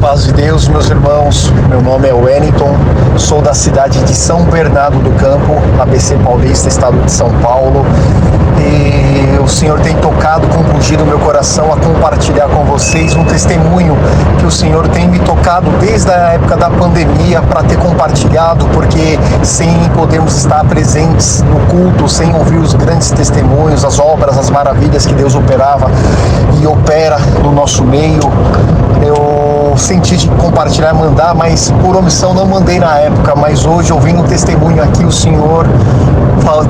Paz de Deus, meus irmãos. Meu nome é Wellington, sou da cidade de São Bernardo do Campo, ABC Paulista, estado de São Paulo. E o Senhor tem tocado com bugio no meu coração a compartilhar com vocês um testemunho que o Senhor tem me tocado desde a época da pandemia para ter compartilhado, porque sem podermos estar presentes no culto, sem ouvir os grandes testemunhos, as obras, as maravilhas que Deus operava e opera no nosso meio, eu senti de compartilhar, mandar, mas por omissão não mandei na época. Mas hoje, ouvindo um testemunho aqui, o Senhor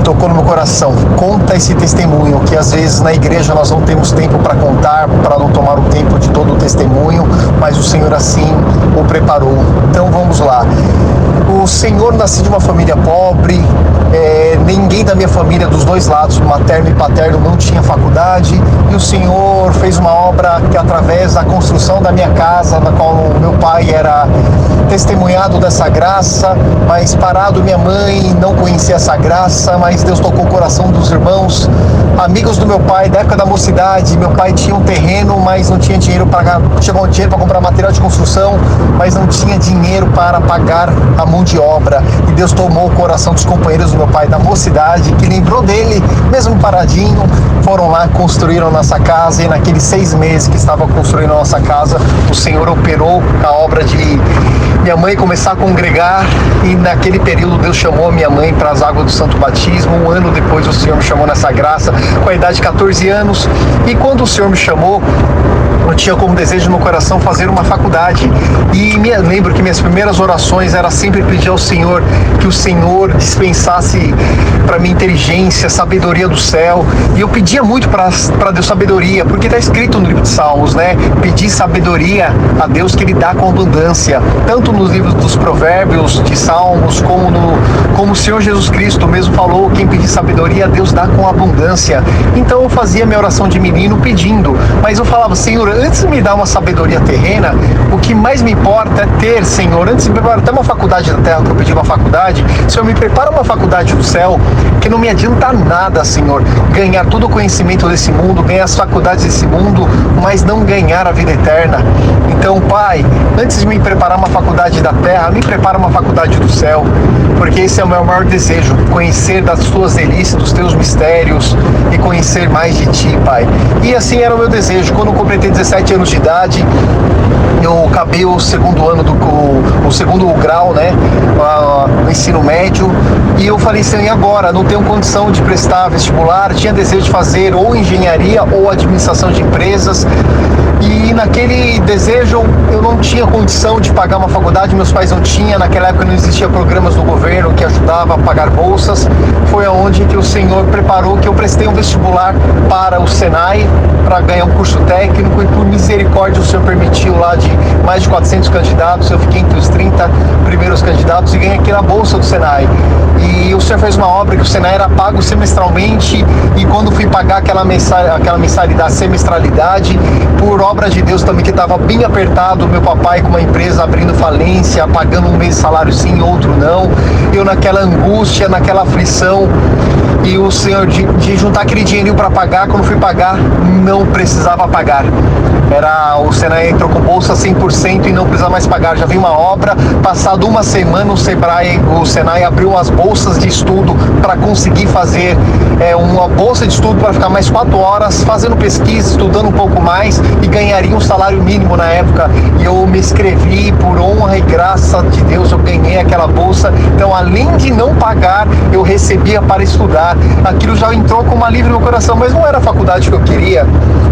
tocou no meu coração. Conta esse testemunho, que às vezes na igreja nós não temos tempo para contar, para não tomar o tempo de todo o testemunho, mas o Senhor assim o preparou. Então vamos lá. O Senhor, nasci de uma família pobre, ninguém da minha família, dos dois lados, materno e paterno, não tinha faculdade, e o Senhor fez uma obra que, através da construção da minha casa, na qual o meu pai era testemunhado dessa graça, mas parado, minha mãe não conhecia essa graça, mas Deus tocou o coração dos irmãos, amigos do meu pai, da época da mocidade. Meu pai tinha um terreno, mas não tinha dinheiro para comprar material de construção, mas não tinha dinheiro para pagar a mão de obra, e Deus tomou o coração dos companheiros do meu pai da mocidade, que lembrou dele, mesmo paradinho, foram lá, construíram nossa casa, e naqueles 6 meses que estavam construindo a nossa casa, o Senhor operou a obra de minha mãe começar a congregar, e naquele período Deus chamou a minha mãe para as águas do Santo Batismo. Um ano depois o Senhor me chamou nessa graça, com a idade de 14 anos, e quando o Senhor me chamou, eu tinha como desejo no meu coração fazer uma faculdade, e lembro que minhas primeiras orações era sempre pedir ao Senhor que o Senhor dispensasse para mim inteligência, sabedoria do céu, e eu pedia muito para Deus sabedoria, porque está escrito no livro de Salmos, né? Pedir sabedoria a Deus, que Ele dá com abundância, tanto nos livros dos Provérbios, de Salmos, como o Senhor Jesus Cristo mesmo falou, quem pedir sabedoria, Deus dá com abundância. Então eu fazia minha oração de menino pedindo, mas eu falava: Senhor, antes de me dar uma sabedoria terrena, o que mais me importa é ter, Senhor, antes de me preparar até uma faculdade da terra, que eu pedi uma faculdade, Senhor, me prepara uma faculdade do céu, que não me adianta nada, Senhor, ganhar todo o conhecimento desse mundo, ganhar as faculdades desse mundo, mas não ganhar a vida eterna. Então, Pai, antes de me preparar uma faculdade da terra, me prepara uma faculdade do céu, porque esse é o meu maior desejo, conhecer das tuas delícias, dos teus mistérios, e conhecer mais de ti, Pai. E assim era o meu desejo. Quando eu completei 17 anos de idade, eu acabei o segundo ano o segundo grau, né, no ensino médio, e eu falei assim: e agora? Não tenho condição de prestar vestibular, tinha desejo de fazer ou engenharia ou administração de empresas, e naquele desejo eu não tinha condição de pagar uma faculdade, meus pais não tinham, naquela época não existia programas do governo que ajudavam a pagar bolsas. Foi aonde que o Senhor preparou, que eu prestei um vestibular para o Senai, para ganhar um curso técnico, e por misericórdia o Senhor permitiu, lá de mais de 400 candidatos, eu fiquei entre os 30 primeiros candidatos e ganhei aquela bolsa do Senai. E o Senhor fez uma obra que o Senai era pago semestralmente, e quando fui pagar aquela mensalidade, semestralidade, por obra de Deus também, que estava bem apertado, meu papai com uma empresa abrindo falência, pagando um mês de salário sim, outro não, eu naquela angústia, naquela aflição, e o Senhor de juntar aquele dinheirinho para pagar, quando fui pagar, não precisava pagar. O Senai entrou com bolsa 100% e não precisa mais pagar. Já vi uma obra, passado uma semana o Senai abriu as bolsas de estudo para conseguir fazer uma bolsa de estudo para ficar mais 4 horas fazendo pesquisa, estudando um pouco mais, e ganharia um salário mínimo na época. E eu me inscrevi, por honra e graça de Deus, eu ganhei aquela bolsa. Então, além de não pagar, eu recebia para estudar. Aquilo já entrou com uma alívio no meu coração, mas não era a faculdade que eu queria.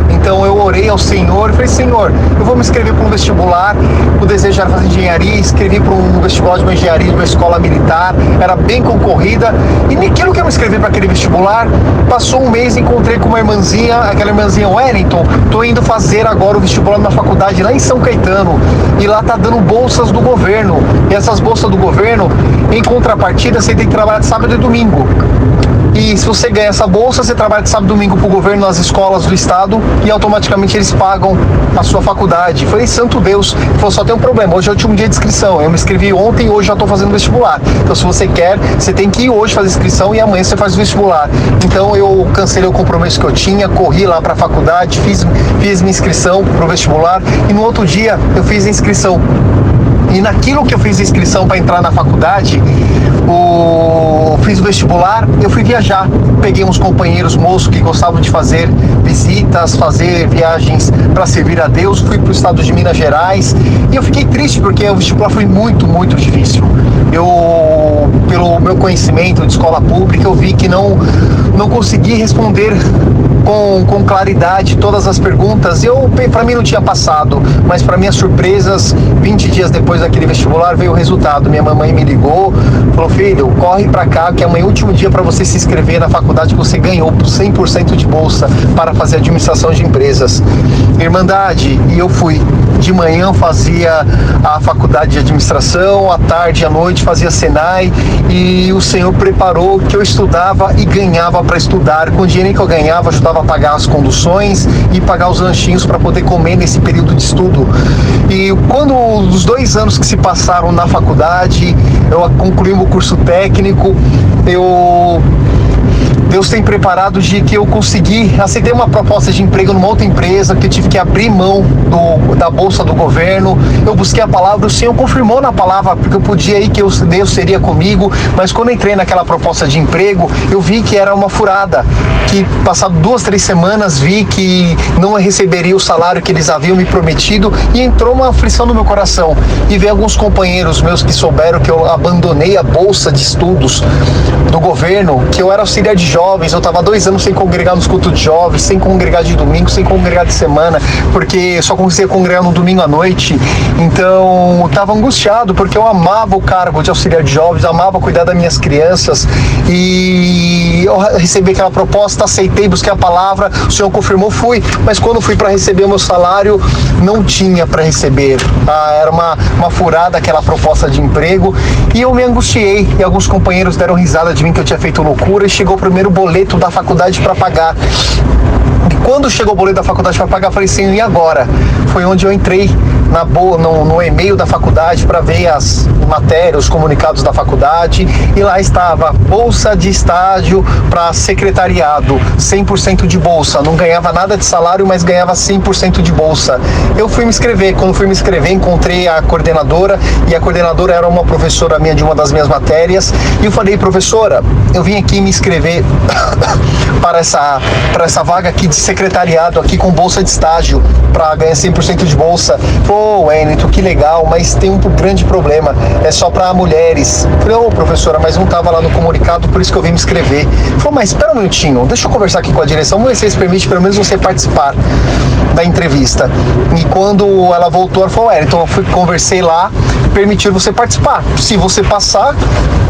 Então eu orei ao Senhor e falei: Senhor, eu vou me inscrever para um vestibular. O desejo era fazer engenharia, escrevi para um vestibular de uma engenharia de uma escola militar, era bem concorrida, e naquilo que eu me inscrevi para aquele vestibular, passou um mês, encontrei com uma irmãzinha, aquela irmãzinha: Wellington, tô indo fazer agora o vestibular na faculdade lá em São Caetano, e lá tá dando bolsas do governo, e essas bolsas do governo, em contrapartida, você tem que trabalhar de sábado e domingo. e se você ganha essa bolsa, você trabalha de sábado e domingo para o governo nas escolas do estado e automaticamente eles pagam a sua faculdade. Eu falei, santo Deus. Ele falou, só tem um problema, hoje é o último dia de inscrição, eu me inscrevi ontem e hoje já estou fazendo vestibular, então se você quer, você tem que ir hoje fazer inscrição e amanhã você faz o vestibular. Então eu cancelei o compromisso que eu tinha, corri lá para a faculdade, fiz minha inscrição para o vestibular e no outro dia eu fiz a inscrição. E naquilo que eu fiz a inscrição para entrar na faculdade, fiz o vestibular, eu fui viajar. Peguei uns companheiros moços que gostavam de fazer visitas, fazer viagens para servir a Deus. Fui para o estado de Minas Gerais e eu fiquei triste porque o vestibular foi muito, muito difícil. Pelo meu conhecimento de escola pública, eu vi que não consegui responder com claridade todas as perguntas. Para mim não tinha passado, mas para minhas surpresas, 20 dias depois daquele vestibular veio o resultado. Minha mamãe me ligou, falou, filho, corre para cá que amanhã é o último dia para você se inscrever na faculdade que você ganhou 100% de bolsa para fazer administração de empresas. Irmandade, e eu fui. De manhã fazia a faculdade de administração, à tarde e à noite fazia Senai, e o Senhor preparou que eu estudava e ganhava para estudar. Com o dinheiro que eu ganhava, ajudava a pagar as conduções e pagar os lanchinhos para poder comer nesse período de estudo. E quando os 2 anos que se passaram na faculdade, eu concluí o curso técnico, Deus tem preparado de que eu consegui, aceitei uma proposta de emprego numa outra empresa, que eu tive que abrir mão da bolsa do governo. Eu busquei a palavra, o Senhor confirmou na palavra, porque eu podia ir, que Deus seria comigo, mas quando eu entrei naquela proposta de emprego, eu vi que era uma furada, que passado 2, 3 semanas, vi que não receberia o salário que eles haviam me prometido, e entrou uma aflição no meu coração, e veio alguns companheiros meus que souberam que eu abandonei a bolsa de estudos do governo, que eu era auxiliar de jovens, eu estava 2 anos sem congregar nos cultos de jovens, sem congregar de domingo, sem congregar de semana, porque só conseguia congregar no domingo à noite. Então eu estava angustiado, porque eu amava o cargo de auxiliar de jovens, amava cuidar das minhas crianças, e eu recebi aquela proposta, aceitei, busquei a palavra, o Senhor confirmou, fui, mas quando fui para receber o meu salário, não tinha para receber. Era uma furada aquela proposta de emprego, e eu me angustiei, e alguns companheiros deram risada de mim, que eu tinha feito loucura, e chegou o primeiro boleto da faculdade para pagar. E quando chegou o boleto da faculdade para pagar, eu falei assim, e agora? Foi onde eu entrei no e-mail da faculdade para ver as matérias, os comunicados da faculdade, e lá estava bolsa de estágio para secretariado, 100% de bolsa. Não ganhava nada de salário, mas ganhava 100% de bolsa. Eu fui me inscrever. Quando fui me inscrever, encontrei a coordenadora, e a coordenadora era uma professora minha de uma das minhas matérias, e eu falei, professora, eu vim aqui me inscrever para essa vaga aqui de secretariado, aqui com bolsa de estágio, para ganhar 100% de bolsa. Pô, Wellington, que legal, mas tem um grande problema, é só para mulheres. Eu falei, professora, mas não estava lá no comunicado, por isso que eu vim me inscrever. Falei, mas espera um minutinho, deixa eu conversar aqui com a direção, vamos ver se eles permitem pelo menos você participar da entrevista. E quando ela voltou, ela falou, então eu conversei lá, permitir você participar. Se você passar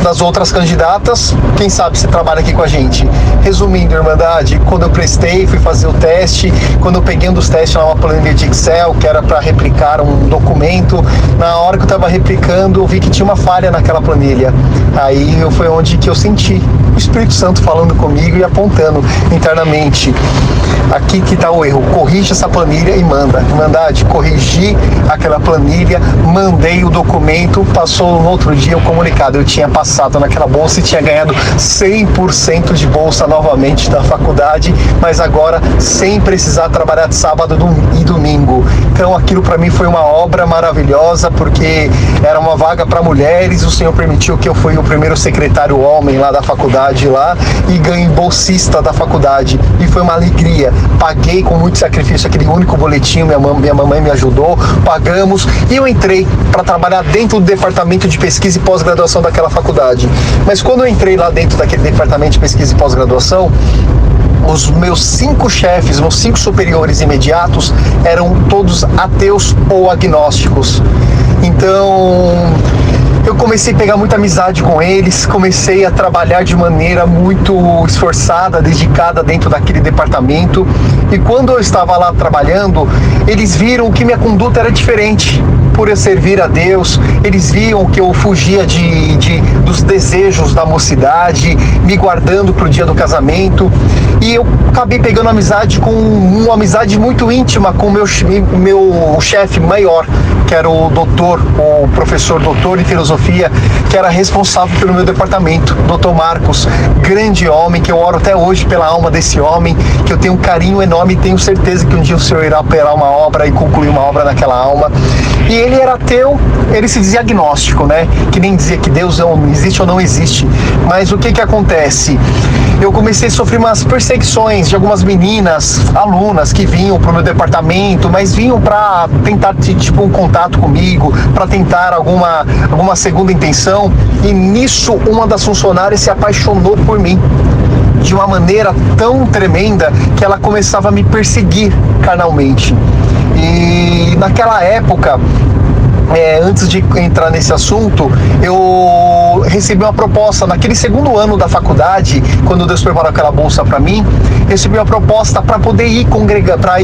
das outras candidatas, quem sabe você trabalha aqui com a gente. Resumindo, Irmandade, quando eu prestei, fui fazer o teste, quando eu peguei um dos testes lá, uma planilha de Excel, que era para replicar um documento, na hora que eu estava replicando, eu vi que tinha uma falha naquela planilha. Aí foi onde que eu senti o Espírito Santo falando comigo e apontando internamente, aqui que está o erro, corrige essa planilha e manda. Irmandade, corrigi aquela planilha, mandei o documento, passou no outro dia o comunicado, eu tinha passado naquela bolsa e tinha ganhado 100% de bolsa novamente da faculdade, mas agora sem precisar trabalhar de sábado e domingo. Então aquilo para mim foi uma obra maravilhosa, porque era uma vaga para mulheres, o Senhor permitiu que eu fui o primeiro secretário homem lá da faculdade lá, e ganhei bolsista da faculdade, e foi uma alegria. Paguei com muito sacrifício aquele único boletim, minha mamãe me ajudou, pagamos, e eu entrei para trabalhar dentro do departamento de pesquisa e pós-graduação daquela faculdade. Mas quando eu entrei lá dentro daquele departamento de pesquisa e pós-graduação, os meus 5 chefes, meus 5 superiores imediatos eram todos ateus ou agnósticos. Então eu comecei a pegar muita amizade com eles, comecei a trabalhar de maneira muito esforçada, dedicada dentro daquele departamento, e quando eu estava lá trabalhando, eles viram que minha conduta era diferente. por eu servir a Deus. Eles viam que eu fugia dos desejos da mocidade, me guardando para o dia do casamento. E eu acabei pegando amizade uma amizade muito íntima com o meu chefe maior, que era o professor doutor em filosofia, que era responsável pelo meu departamento, Dr. Marcos, grande homem, que eu oro até hoje pela alma desse homem, que eu tenho um carinho enorme e tenho certeza que um dia o Senhor irá operar uma obra e concluir uma obra naquela alma. E ele era ateu, ele se dizia agnóstico, né? Que nem dizia que Deus não existe ou não existe. Mas o que acontece? Eu comecei a sofrer umas perseguições de algumas meninas, alunas, que vinham para o meu departamento, mas vinham para tentar, tipo, um contato comigo, para tentar alguma segunda intenção. E nisso, uma das funcionárias se apaixonou por mim de uma maneira tão tremenda que ela começava a me perseguir carnalmente. E naquela época, antes de entrar nesse assunto, eu recebi uma proposta naquele segundo ano da faculdade, quando Deus preparou aquela bolsa para mim. Recebi uma proposta para poder ir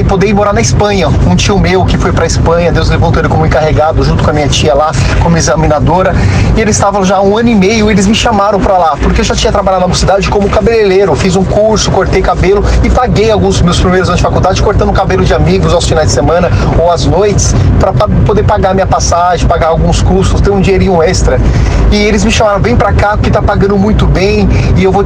poder ir morar na Espanha. Um tio meu que foi para a Espanha, Deus levantou ele como encarregado junto com a minha tia lá, como examinadora, e eles estavam já há 1 ano e meio. Eles me chamaram para lá, porque eu já tinha trabalhado na mocidade como cabeleireiro. Fiz um curso, cortei cabelo e paguei alguns dos meus primeiros anos de faculdade cortando cabelo de amigos aos finais de semana ou às noites, para poder pagar minha passagem, pagar alguns custos, ter um dinheirinho extra. E eles me chamaram: vem pra cá porque tá pagando muito bem, e eu vou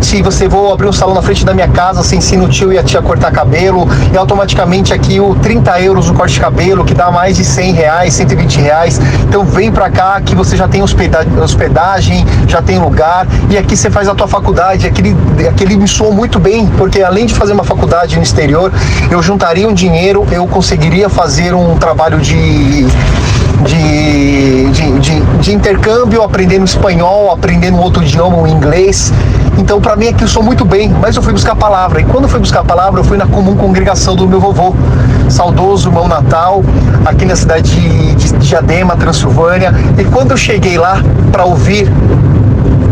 abrir um salão na frente da minha casa, você ensina o tio e a tia a cortar cabelo, e automaticamente aqui o 30 euros o corte de cabelo, que dá mais de 100 reais, 120 reais. Então vem pra cá que você já tem hospedagem, já tem lugar, e aqui você faz a tua faculdade. Aquele me soou muito bem, porque além de fazer uma faculdade no exterior, eu juntaria um dinheiro, eu conseguiria fazer um trabalho de intercâmbio, aprendendo espanhol, aprendendo outro idioma, o inglês. Então, para mim, aqui eu sou muito bem, mas eu fui buscar a palavra. E quando eu fui buscar a palavra, eu fui na comum congregação do meu vovô, saudoso irmão Natal, aqui na cidade de Diadema, Transilvânia. E quando eu cheguei lá para ouvir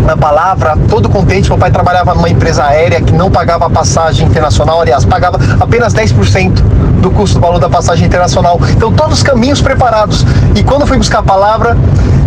a palavra, todo contente, meu pai trabalhava numa empresa aérea que não pagava passagem internacional, aliás, pagava apenas 10% do custo do valor da passagem internacional. Então, todos os caminhos preparados. E quando eu fui buscar a palavra,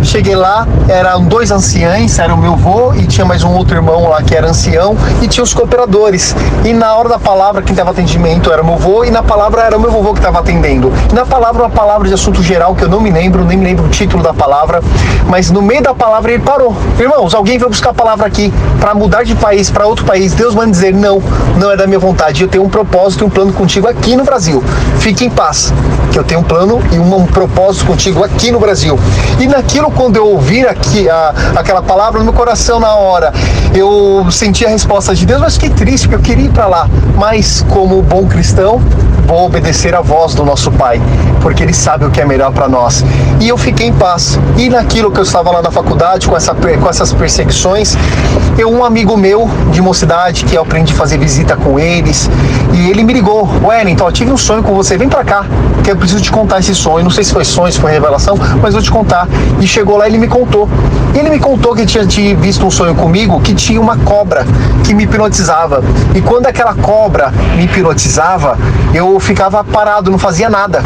cheguei lá, eram 2 anciães, era o meu avô e tinha mais um outro irmão lá que era ancião, e tinha os cooperadores. E na hora da palavra, quem dava atendimento era o meu avô, e na palavra era o meu vovô que estava atendendo. E na palavra, uma palavra de assunto geral que eu nem me lembro o título da palavra, mas no meio da palavra ele parou: irmãos, alguém veio buscar a palavra aqui para mudar de país para outro país. Deus manda dizer: não é da minha vontade, eu tenho um propósito e um plano contigo aqui no Brasil. Fique em paz, que eu tenho um plano e um propósito contigo aqui no Brasil. E naquilo, quando eu ouvir aquela palavra no meu coração, na hora, eu senti a resposta de Deus, mas fiquei triste, porque eu queria ir para lá. Mas, como bom cristão, vou obedecer a voz do nosso Pai, porque Ele sabe o que é melhor para nós. E eu fiquei em paz. E naquilo que eu estava lá na faculdade, com essas perseguições, um amigo meu de mocidade, que eu aprendi a fazer visita com eles, e ele me ligou: Wellington, eu tive um sonho com você, vem pra cá, que eu preciso te contar esse sonho. Não sei se foi sonho, se foi revelação, mas vou te contar. E chegou lá, ele me contou. Ele me contou que tinha visto um sonho comigo, que tinha uma cobra que me hipnotizava. E quando aquela cobra me hipnotizava, eu ficava parado, não fazia nada.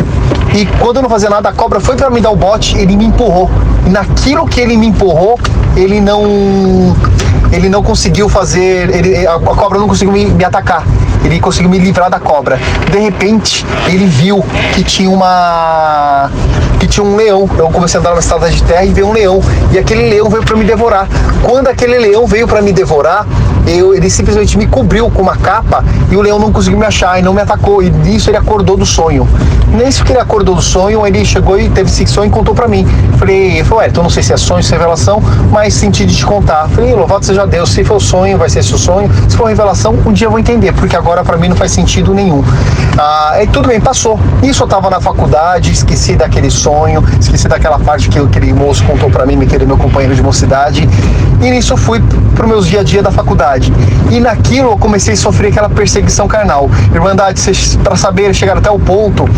E quando eu não fazia nada, a cobra foi para me dar o bote, ele me empurrou. E naquilo que ele me empurrou, ele não conseguiu fazer, a cobra não conseguiu me atacar. Ele conseguiu me livrar da cobra. De repente, ele viu que tinha um leão. Eu comecei a andar na estrada de terra e vi um leão. E aquele leão veio para me devorar. Quando aquele leão veio para me devorar, ele simplesmente me cobriu com uma capa, e o leão não conseguiu me achar e não me atacou. E nisso ele acordou do sonho. Nesse que ele acordou do sonho, ele chegou e teve esse sonho e contou pra mim. Falei: então não sei se é sonho, se é revelação, mas senti de te contar. Falei: louvado seja Deus, se for sonho, vai ser esse o sonho. Se for revelação, um dia eu vou entender, porque agora pra mim não faz sentido nenhum. E tudo bem, passou. Isso eu tava na faculdade, esqueci daquele sonho, esqueci daquela parte que aquele moço contou pra mim, aquele meu companheiro de mocidade. E nisso eu fui pro meus dia a dia da faculdade. E naquilo eu comecei a sofrer aquela perseguição carnal. Irmandade, para saber chegar até o ponto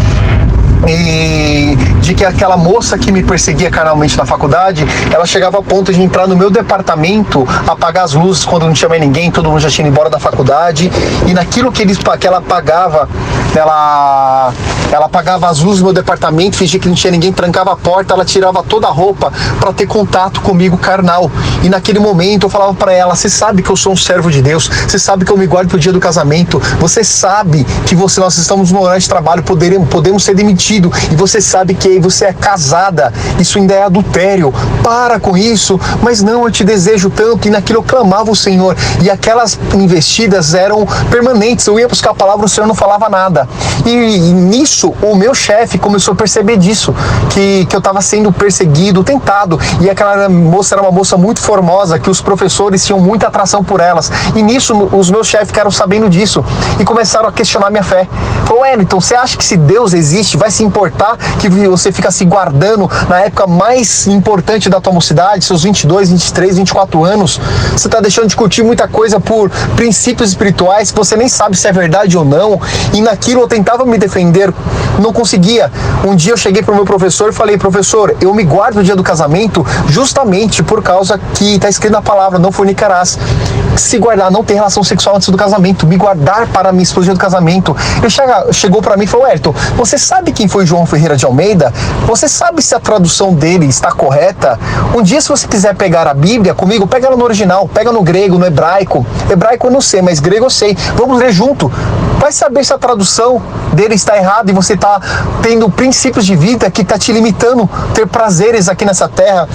de que aquela moça que me perseguia carnalmente na faculdade, ela chegava a ponto de entrar no meu departamento, apagar as luzes quando não tinha mais ninguém, todo mundo já tinha ido embora da faculdade, e naquilo que ela apagava, ela apagava as luzes do meu departamento, fingia que não tinha ninguém, trancava a porta, ela tirava toda a roupa para ter contato comigo carnal. E naquele momento eu falava para ela: você sabe que eu sou um servo de Deus, você sabe que eu me guardo pro dia do casamento, você sabe que nós estamos no horário de trabalho, podemos ser demitidos, e você sabe que você é casada, isso ainda é adultério, para com isso. Mas não, eu te desejo tanto. E naquilo eu clamava o Senhor, e aquelas investidas eram permanentes. Eu ia buscar a palavra, o Senhor não falava nada. E nisso o meu chefe começou a perceber disso, que eu estava sendo perseguido, tentado. E aquela moça era uma moça muito formosa, que os professores tinham muita atração por elas. E nisso os meus chefes ficaram sabendo disso e começaram a questionar minha fé. Falou: Wellington, você acha que se Deus existe, vai se importar que você fica se guardando na época mais importante da tua mocidade, seus 22, 23, 24 anos? Você está deixando de curtir muita coisa por princípios espirituais que você nem sabe se é verdade ou não. E naquilo eu tentava me defender, não conseguia. Um dia eu cheguei para o meu professor e falei: professor, eu me guardo no dia do casamento justamente por causa que está escrito na palavra: não fornicarás. Se guardar, não ter relação sexual antes do casamento, me guardar para minha esposa do casamento. Ele chegou para mim e falou: Wellington, você sabe quem foi João Ferreira de Almeida? Você sabe se a tradução dele está correta? Um dia, se você quiser pegar a Bíblia comigo, pega ela no original, pega no grego, no hebraico. Hebraico eu não sei, mas grego eu sei. Vamos ler junto. Vai saber se a tradução dele está errada e você está tendo princípios de vida que está te limitando a ter prazeres aqui nessa terra.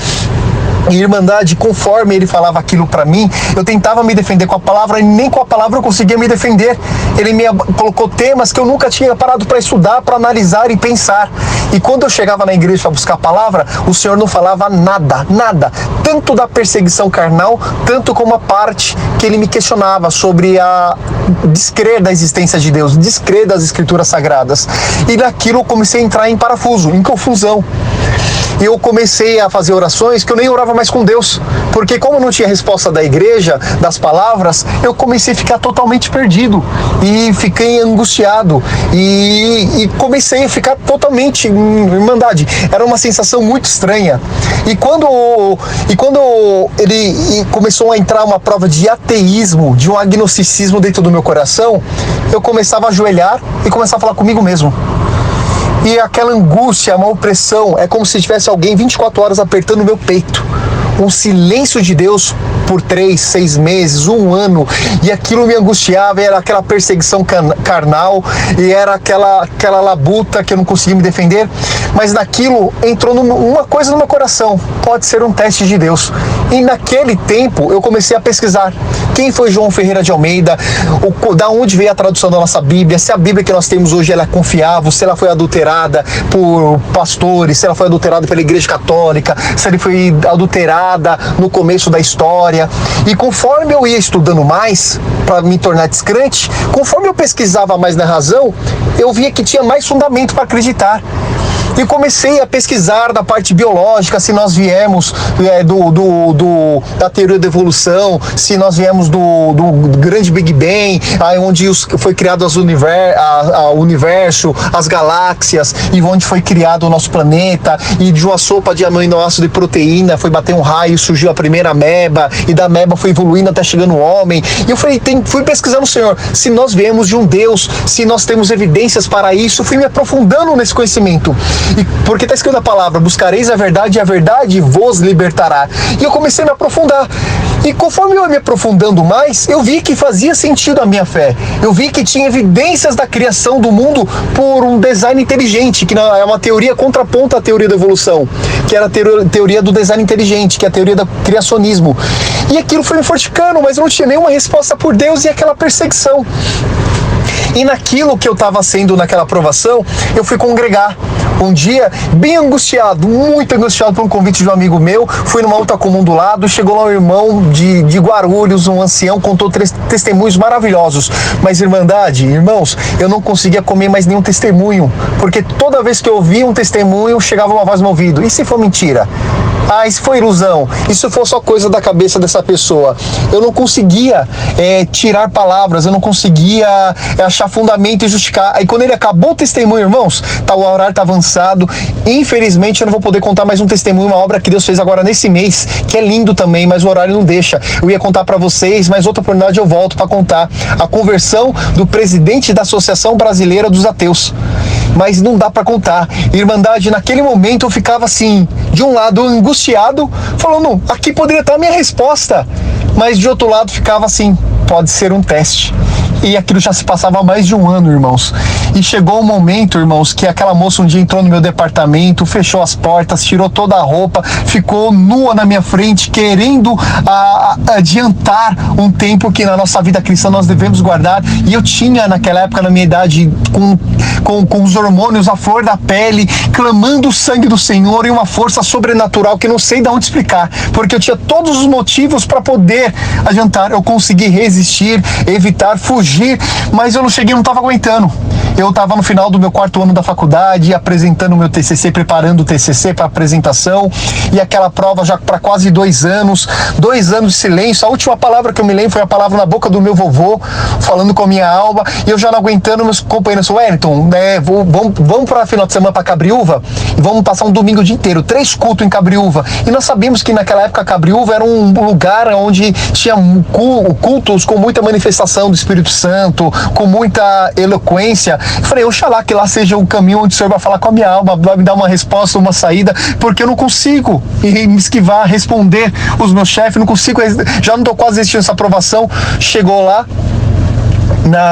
E irmandade, conforme ele falava aquilo para mim, eu tentava me defender com a palavra, e nem com a palavra eu conseguia me defender. Ele me colocou temas que eu nunca tinha parado para estudar, para analisar e pensar. E quando eu chegava na igreja para buscar a palavra, o Senhor não falava nada, tanto da perseguição carnal, tanto como a parte que ele me questionava sobre a descrer da existência de Deus, descrer das escrituras sagradas. E naquilo eu comecei a entrar em parafuso, em confusão. E eu comecei a fazer orações que eu nem orava mais com Deus, porque como eu não tinha resposta da igreja, das palavras, eu comecei a ficar totalmente perdido e fiquei angustiado e comecei a ficar totalmente irmandade. Era uma sensação muito estranha. E quando ele começou a entrar uma prova de ateísmo, de um agnosticismo dentro do meu coração, eu começava a ajoelhar e começava a falar comigo mesmo. E aquela angústia, uma opressão, é como se tivesse alguém 24 horas apertando o meu peito. Um silêncio de Deus por 3, 6 meses, 1 ano, e aquilo me angustiava. Era aquela perseguição carnal, e era aquela labuta que eu não conseguia me defender. Mas naquilo entrou uma coisa no meu coração: pode ser um teste de Deus. E naquele tempo eu comecei a pesquisar quem foi João Ferreira de Almeida, da onde veio a tradução da nossa Bíblia, se a Bíblia que nós temos hoje ela é confiável, se ela foi adulterada por pastores, se ela foi adulterada pela Igreja Católica, se ela foi adulterada no começo da história. E conforme eu ia estudando mais para me tornar descrente, conforme eu pesquisava mais na razão, eu via que tinha mais fundamento para acreditar. E comecei a pesquisar da parte biológica, se nós viemos da teoria da evolução, se nós viemos do grande Big Bang, onde foi criado o universo, as galáxias, e onde foi criado o nosso planeta, e de uma sopa de aminoácido e proteína foi bater um raio, surgiu a primeira ameba, e da ameba foi evoluindo até chegando o homem. E eu fui pesquisando, Senhor, se nós viemos de um Deus, se nós temos evidências para isso. Fui me aprofundando nesse conhecimento. E porque está escrito na palavra: buscareis a verdade e a verdade vos libertará. E eu comecei a me aprofundar. E conforme eu ia me aprofundando mais, eu vi que fazia sentido a minha fé. Eu vi que tinha evidências da criação do mundo por um design inteligente, que é uma teoria contraponta à teoria da evolução, que era a teoria do design inteligente, que é a teoria do criacionismo. E aquilo foi me fortificando, mas eu não tinha nenhuma resposta por Deus, e aquela perseguição. E naquilo que eu estava sendo naquela provação, eu fui congregar. Um dia, bem angustiado, muito angustiado por um convite de um amigo meu, fui numa alta comum do lado, chegou lá um irmão de Guarulhos, um ancião, contou 3 testemunhos maravilhosos. Mas, irmandade, irmãos, eu não conseguia comer mais nenhum testemunho, porque toda vez que eu ouvia um testemunho, chegava uma voz no meu ouvido: e se for mentira? Ah, isso foi ilusão. Isso foi só coisa da cabeça dessa pessoa. Eu não conseguia tirar palavras, eu não conseguia achar fundamento e justificar. Aí quando ele acabou o testemunho, irmãos, o horário tá avançado. Infelizmente eu não vou poder contar mais um testemunho, uma obra que Deus fez agora nesse mês, que é lindo também, mas o horário não deixa. Eu ia contar para vocês, mas outra oportunidade eu volto para contar a conversão do presidente da Associação Brasileira dos Ateus. Mas não dá para contar. Irmandade, naquele momento eu ficava assim, de um lado angustiado, falando, aqui poderia estar a minha resposta, mas de outro lado ficava assim, pode ser um teste. E aquilo já se passava há mais de um ano, irmãos. E chegou um momento, irmãos, que aquela moça um dia entrou no meu departamento, fechou as portas, tirou toda a roupa, ficou nua na minha frente, querendo adiantar um tempo que na nossa vida cristã nós devemos guardar. E eu tinha, naquela época, na minha idade, com os hormônios à flor da pele, clamando o sangue do Senhor e uma força sobrenatural que não sei de onde explicar, porque eu tinha todos os motivos para poder adiantar. Eu consegui resistir, evitar, fugir, mas eu não cheguei, não estava aguentando. Eu estava no final do meu 4º ano da faculdade, apresentando o meu TCC, preparando o TCC para apresentação, e aquela prova já para quase 2 anos de silêncio. A última palavra que eu me lembro foi a palavra na boca do meu vovô, falando com a minha alma, e eu já não aguentando. Meus companheiros, Wellington, vamos para final de semana para Cabriúva, e vamos passar um domingo o dia inteiro, 3 cultos em Cabriúva. E nós sabíamos que naquela época Cabriúva era um lugar onde tinha cultos com muita manifestação do Espírito Santo, com muita eloquência. Eu falei, oxalá que lá seja o caminho onde o Senhor vai falar com a minha alma, vai me dar uma resposta, uma saída, porque eu não consigo me esquivar, responder os meus chefes, não consigo, já não estou quase existindo essa aprovação. Chegou lá,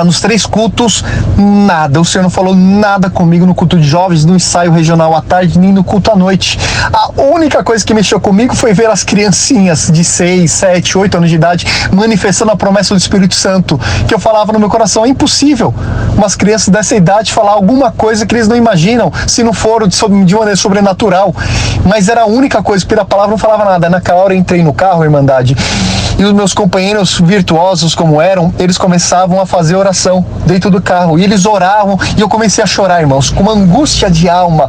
nos 3 cultos, nada. O Senhor não falou nada comigo no culto de jovens, no ensaio regional à tarde, nem no culto à noite. A única coisa que mexeu comigo foi ver as criancinhas de 6, 7, 8 anos de idade manifestando a promessa do Espírito Santo, que eu falava no meu coração, é impossível umas crianças dessa idade falar alguma coisa que eles não imaginam, se não for de maneira sobrenatural. Mas era a única coisa, porque a palavra não falava nada. Naquela hora eu entrei no carro, Irmandade, e os meus companheiros virtuosos como eram, eles começavam a fazer oração dentro do carro, e eles oravam, e eu comecei a chorar, irmãos, com uma angústia de alma,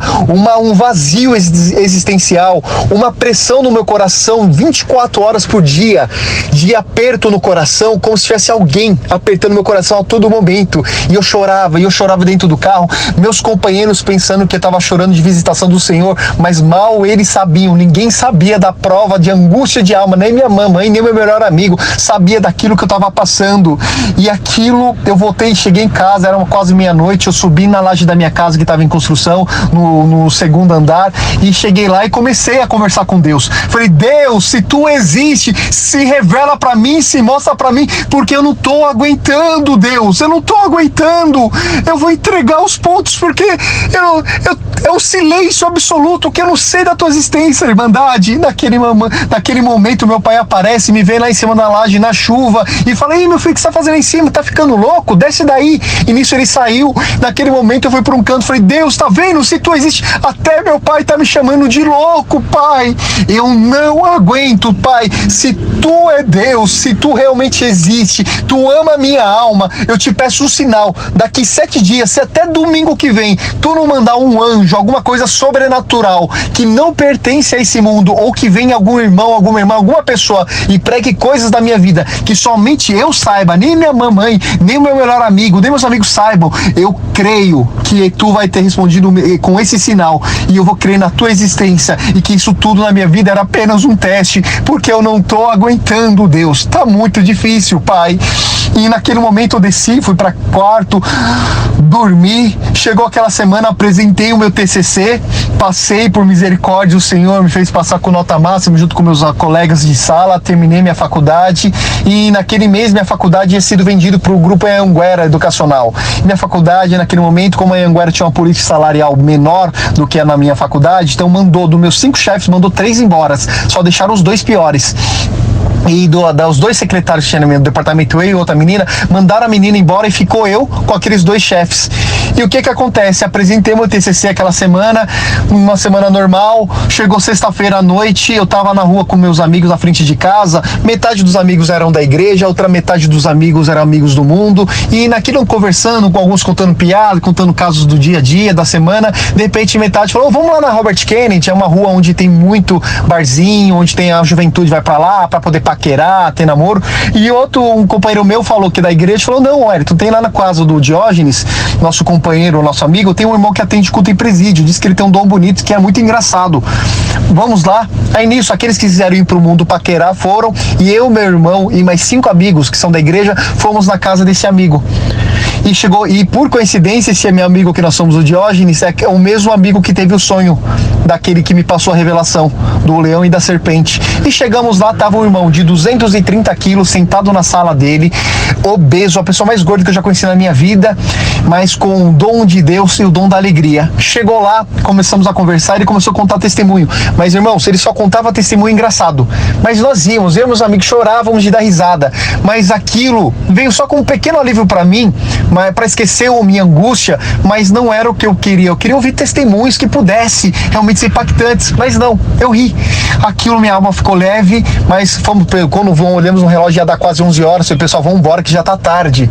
um vazio existencial, uma pressão no meu coração 24 horas por dia, de aperto no coração, como se tivesse alguém apertando meu coração a todo momento. E eu chorava dentro do carro, meus companheiros pensando que eu estava chorando de visitação do Senhor, mas mal eles sabiam, ninguém sabia da prova de angústia de alma, nem minha mamãe, nem meu melhor amigo sabia daquilo que eu estava passando. E aquilo, eu voltei, cheguei em casa, era quase meia-noite, eu subi na laje da minha casa que estava em construção, no 2º andar, e cheguei lá e comecei a conversar com Deus. Falei, Deus, se tu existe, se revela para mim, se mostra para mim, porque eu não tô aguentando, Deus, eu não tô aguentando, eu vou entregar os pontos, porque é o silêncio absoluto, que eu não sei da tua existência, Irmandade. Naquele momento meu pai aparece, me vê lá em cima da laje na chuva e fala, ei, meu filho, o que você tá fazendo aí em cima? Tá ficando louco? Desce daí. E nisso ele saiu. Naquele momento eu fui para um canto, falei, Deus, tá vendo? Se tu existe, até meu pai tá me chamando de louco, pai. Eu não aguento, pai. Se tu é Deus, se tu realmente existe, tu ama a minha alma, eu te peço um sinal, daqui 7 dias, se até domingo que vem, tu não mandar um anjo, alguma coisa sobrenatural, que não pertence a esse mundo, ou que venha algum irmão, alguma irmã, alguma pessoa e pregue coisas da minha vida, que somente eu saiba, nem minha mamãe, nem o meu melhor amigo, nem meus amigos saibam, eu creio que tu vai ter respondido com esse sinal, e eu vou crer na tua existência, e que isso tudo na minha vida era apenas um teste, porque eu não tô aguentando, Deus, tá muito difícil, pai. E naquele momento eu desci, fui para quarto, dormi. Chegou aquela semana, apresentei o meu TCC, passei, por misericórdia, o Senhor me fez passar com nota máxima junto com meus colegas de sala, terminei minha faculdade, e naquele mês minha faculdade tinha sido vendida para o grupo Anhanguera Educacional. Minha faculdade, naquele momento, como a Anhanguera tinha uma política salarial menor do que na minha faculdade, então dos meus 5 chefes, mandou 3 embora, só deixaram os 2 piores. E dos 2 secretários que tinha no meu departamento, eu e outra menina, mandaram a menina embora e ficou eu com aqueles 2 chefes. E o que acontece? Apresentei meu TCC aquela semana, uma semana normal, chegou sexta-feira à noite, eu tava na rua com meus amigos na frente de casa, metade dos amigos eram da igreja, a outra metade dos amigos eram amigos do mundo, e naquilo conversando, com alguns contando piada, contando casos do dia a dia, da semana, de repente metade falou, vamos lá na Robert Kennedy, é uma rua onde tem muito barzinho, onde tem a juventude vai pra lá, pra poder paquerar, ter namoro, e um companheiro meu falou que da igreja, falou, não, Wellington, tem lá na casa do Diógenes, nosso companheiro, nosso amigo, tem um irmão que atende culto em presídio, diz que ele tem um dom bonito, que é muito engraçado, vamos lá. Aí nisso, aqueles que quiseram ir pro mundo paquerar foram, e eu, meu irmão e mais 5 amigos que são da igreja, fomos na casa desse amigo. E chegou, e por coincidência, esse é meu amigo que nós somos o Diógenes, é o mesmo amigo que teve o sonho daquele que me passou a revelação, do leão e da serpente. E chegamos lá, tava um irmão de 230 quilos sentado na sala dele, obeso, a pessoa mais gorda que eu já conheci na minha vida, mas com o dom de Deus e o dom da alegria. Chegou lá, começamos a conversar, ele começou a contar testemunho. Mas, irmãos, ele só contava testemunho engraçado. Mas nós íamos, eu e meus amigos chorávamos de dar risada. Mas aquilo veio só com um pequeno alívio para mim, para esquecer a minha angústia, mas não era o que eu queria. Eu queria ouvir testemunhos que pudesse realmente ser impactantes, mas não, eu ri. Aquilo, minha alma ficou leve, mas quando olhamos no relógio já dá quase 11 horas, o pessoal, vamos embora que já tá tarde.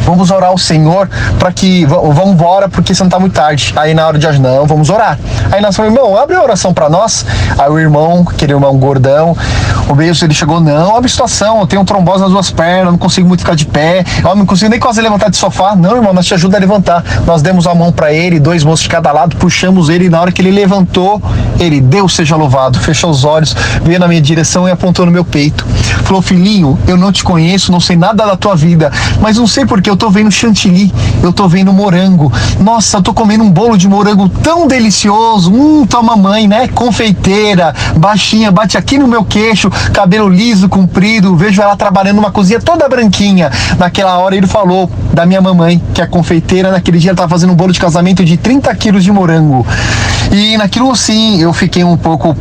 Vamos orar ao Senhor para que... Vamos embora porque senão tá muito tarde. Aí na hora de hoje, não, vamos orar. Aí nós falamos, irmão, abre a oração para nós. Aí o irmão, aquele irmão gordão, o beijo, ele chegou, não, abre a situação, eu tenho trombose nas duas pernas, não consigo muito ficar de pé, eu não consigo nem quase levantar de sofá. Não, irmão, nós te ajuda a levantar. Nós demos a mão para ele, 2 moços de cada lado, puxamos ele, e na hora que ele levantou, ele, Deus seja louvado, fechou os olhos, veio na minha direção e apontou no meu peito. Falou, filhinho, eu não te conheço, não sei nada da tua vida, mas não sei porque eu tô vendo chantilly, eu tô vendo morango. Nossa, eu tô comendo um bolo de morango tão delicioso. Tua mamãe, né? Confeiteira, baixinha, bate aqui no meu queixo, cabelo liso, comprido. Vejo ela trabalhando numa cozinha toda branquinha. Naquela hora ele falou da minha mamãe, que é confeiteira. Naquele dia ela tava fazendo um bolo de casamento de 30 quilos de morango. E naquilo sim, eu fiquei um pouco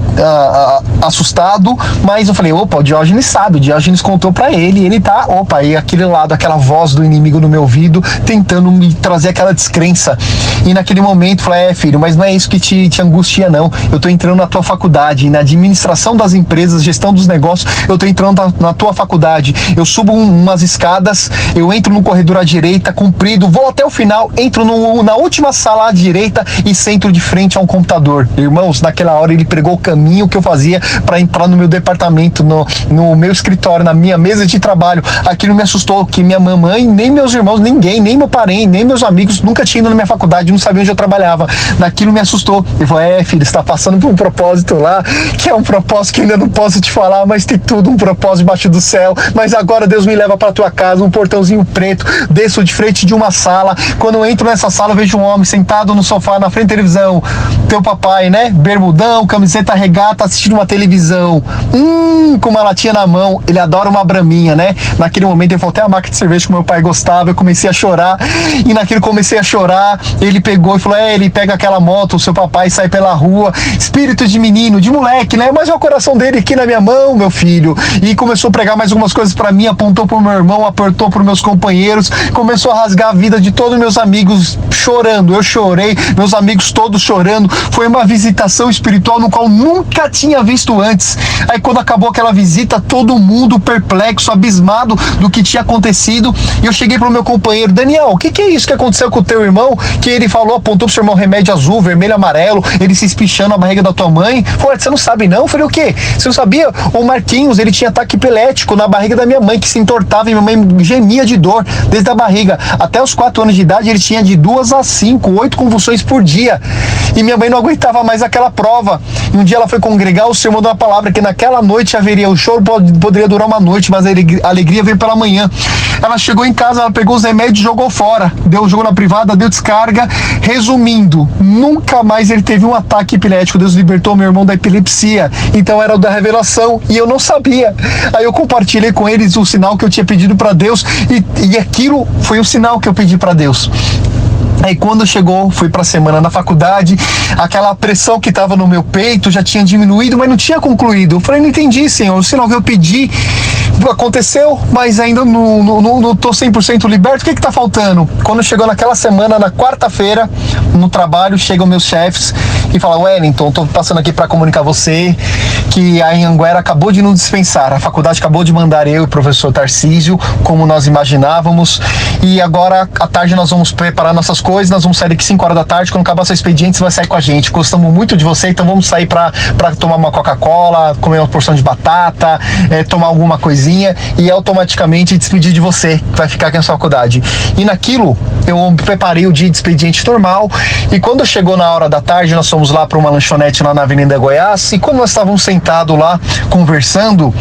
assustado, mas eu falei, opa, o Diógenes sabe, o Diógenes contou pra ele, e ele tá, opa, e aquele lado, aquela voz do inimigo no meu ouvido, tentando me trazer aquela descrença. E naquele momento, eu falei, filho, mas não é isso que te angustia, não. Eu tô entrando na tua faculdade, na administração das empresas, gestão dos negócios, eu tô entrando na tua faculdade. Eu subo umas escadas, eu entro no corredor à direita, comprido, vou até o final, entro na última sala à direita e sento de frente a um computador. Irmãos, naquela hora ele pregou o caminho que eu fazia para entrar no meu departamento, no meu escritório, na minha mesa de trabalho. Aquilo me assustou, que minha mamãe, nem meus irmãos, ninguém, nem meu parente, nem meus amigos nunca tinham ido na minha faculdade, não sabiam onde eu trabalhava. Naquilo me assustou. Ele falou, filho, você está passando por um propósito lá, que é um propósito que ainda não posso te falar, mas tem tudo um propósito debaixo do céu. Mas agora Deus me leva para tua casa, um portãozinho preto, desço de frente de uma sala. Quando eu entro nessa sala, eu vejo um homem sentado no sofá, na frente da televisão. Teu papai, né? Bermudão, camiseta regata, assistindo uma televisão. Com uma latinha na mão. Ele adora uma braminha, né? Naquele momento ele falou, até a marca de cerveja que meu pai gostava. Eu comecei a chorar. E naquele comecei a chorar, ele pegou e falou, ele pega aquela moto, o seu papai sai pela rua. Espírito de menino, de moleque, né? Mas é o coração dele aqui na minha mão, meu filho. E começou a pregar mais algumas coisas pra mim, apontou pro meu irmão, apertou pros meus companheiros, começou a rasgar a vida de todos meus amigos, chorando. Eu chorei, meus amigos todos chorando. Foi uma visitação espiritual no qual nunca tinha visto antes. Aí quando acabou aquela visita, todo mundo perplexo, abismado do que tinha acontecido. E eu cheguei pro meu companheiro, Daniel, o que é isso que aconteceu com o teu irmão? Que ele falou, apontou pro seu irmão remédio azul, vermelho, amarelo, ele se espichando na barriga da tua mãe. Falei, você não sabe não? Eu falei, o quê? Você não sabia? O Marquinhos, ele tinha ataque epilético na barriga da minha mãe, que se entortava e minha mãe gemia de dor desde a barriga. Até os 4 anos de idade, ele tinha de 2 a 5, 8 convulsões por dia. E minha mãe não aguentava mais aquela prova. E um dia ela foi congregar, o Senhor mandou uma palavra que naquela noite haveria, o choro poderia durar uma noite, mas a alegria veio pela manhã. Ela chegou em casa, ela pegou os remédios e jogou fora. Jogou na privada, deu descarga. Resumindo, nunca mais ele teve um ataque epilético. Deus libertou meu irmão da epilepsia. Então era o da revelação e eu não sabia. Aí eu compartilhei com eles o sinal que eu tinha pedido para Deus e aquilo foi o sinal que eu pedi para Deus. Aí quando chegou, fui pra semana na faculdade, aquela pressão que tava no meu peito já tinha diminuído, mas não tinha concluído. Eu falei, não entendi, Senhor, o sinal que eu pedi Aconteceu, mas ainda não tô 100% liberto. O que tá faltando? Quando chegou naquela semana, na quarta-feira, no trabalho, chegam meus chefes e falam: Wellington, tô passando aqui para comunicar você que a Anhanguera acabou de nos dispensar. A faculdade acabou de mandar eu e o professor Tarcísio, como nós imaginávamos, e agora à tarde nós vamos preparar nossas coisas, nós vamos sair daqui 5 horas da tarde, quando acabar seu expediente você vai sair com a gente. Gostamos muito de você, então vamos sair para tomar uma Coca-Cola, comer uma porção de batata, tomar alguma coisinha e automaticamente despedir de você, que vai ficar aqui na sua faculdade. E naquilo, eu preparei o dia de expediente normal, e quando chegou na hora da tarde, nós fomos lá para uma lanchonete lá na Avenida Goiás, e quando nós estávamos sentados lá, conversando,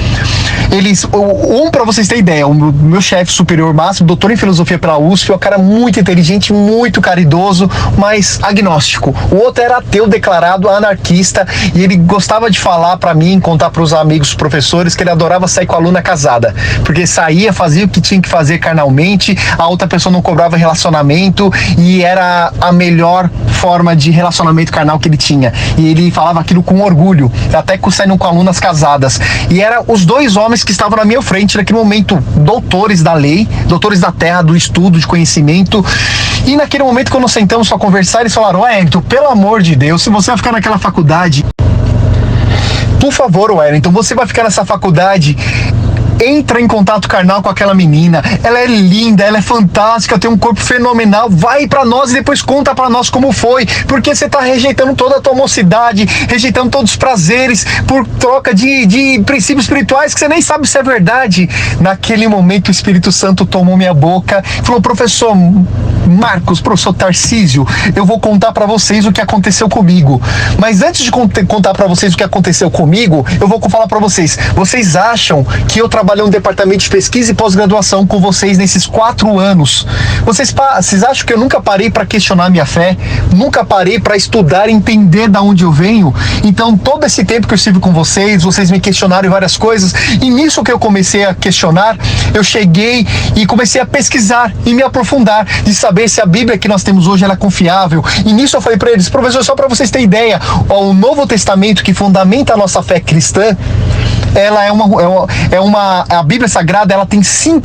eles, para vocês terem ideia, o meu chefe superior máximo, doutor em filosofia pela USP, é um cara muito inteligente, muito caridoso, mas agnóstico. O outro era ateu declarado, anarquista, e ele gostava de falar para mim, contar para os amigos, professores, que ele adorava sair com a aluna casada, porque saía, fazia o que tinha que fazer carnalmente, a outra pessoa não cobrava relacionamento, e era a melhor forma de relacionamento carnal que ele tinha, e ele falava aquilo com orgulho, até saindo com alunas casadas, e eram os dois homens que estavam na minha frente naquele momento, doutores da lei, doutores da terra, do estudo, de conhecimento. E naquele momento, quando nós sentamos para conversar, eles falaram: Wellington, pelo amor de Deus, se você vai ficar naquela faculdade, por favor, Wellington, você vai ficar nessa faculdade, entra em contato carnal com aquela menina, ela é linda, ela é fantástica, tem um corpo fenomenal, vai pra nós e depois conta pra nós como foi, porque você tá rejeitando toda a tua mocidade, rejeitando todos os prazeres por troca de princípios espirituais que você nem sabe se é verdade. Naquele momento o Espírito Santo tomou minha boca e falou: professor Marcos, professor Tarcísio, eu vou contar pra vocês o que aconteceu comigo, mas antes de contar pra vocês o que aconteceu comigo, eu vou falar pra vocês: vocês acham que eu trabalhei no departamento de pesquisa e pós-graduação com vocês nesses 4 anos? Vocês acham que eu nunca parei para questionar minha fé? Nunca parei para estudar e entender de onde eu venho? Então, todo esse tempo que eu estive com vocês me questionaram em várias coisas, e nisso que eu comecei a questionar, eu cheguei e comecei a pesquisar e me aprofundar, de saber se a Bíblia que nós temos hoje ela é confiável. E nisso eu falei para eles: professor, só para vocês terem ideia, o Novo Testamento, que fundamenta a nossa fé cristã, ela a Bíblia Sagrada, ela tem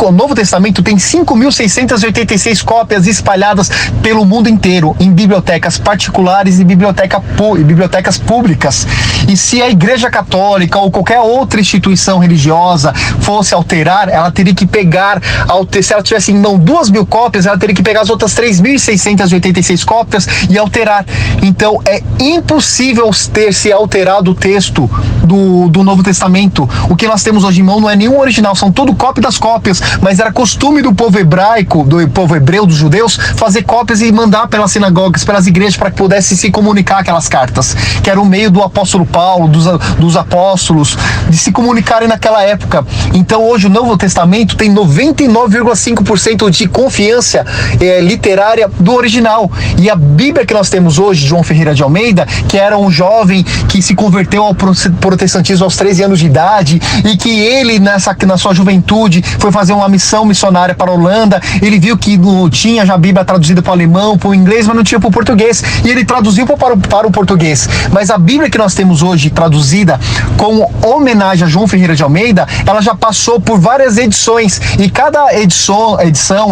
o Novo Testamento tem 5.686 cópias espalhadas pelo mundo inteiro, em bibliotecas particulares e bibliotecas públicas. E se a Igreja Católica ou qualquer outra instituição religiosa fosse alterar, ela teria que pegar, se ela tivesse em mão 2.000 cópias, ela teria que pegar as outras 3.686 cópias e alterar. Então é impossível ter se alterado o texto do Novo Testamento. O que nós temos hoje em mão não é nenhum original, são tudo cópia das cópias, mas era costume do povo hebraico, do povo hebreu, dos judeus, fazer cópias e mandar pelas sinagogas, pelas igrejas, para que pudesse se comunicar aquelas cartas, que era o meio do apóstolo Paulo, dos apóstolos, de se comunicarem naquela época. Então hoje o Novo Testamento tem 99,5% de confiança literária do original. E a Bíblia que nós temos hoje, João Ferreira de Almeida, que era um jovem que se converteu ao protestantismo aos 13 anos de idade, e que ele, na sua juventude, foi fazer uma missão missionária para a Holanda. Ele viu que não tinha já a Bíblia traduzida para o alemão, para o inglês, mas não tinha para o português, e ele traduziu para o português. Mas a Bíblia que nós temos hoje, traduzida com homenagem a João Ferreira de Almeida, ela já passou por várias edições, e cada edição,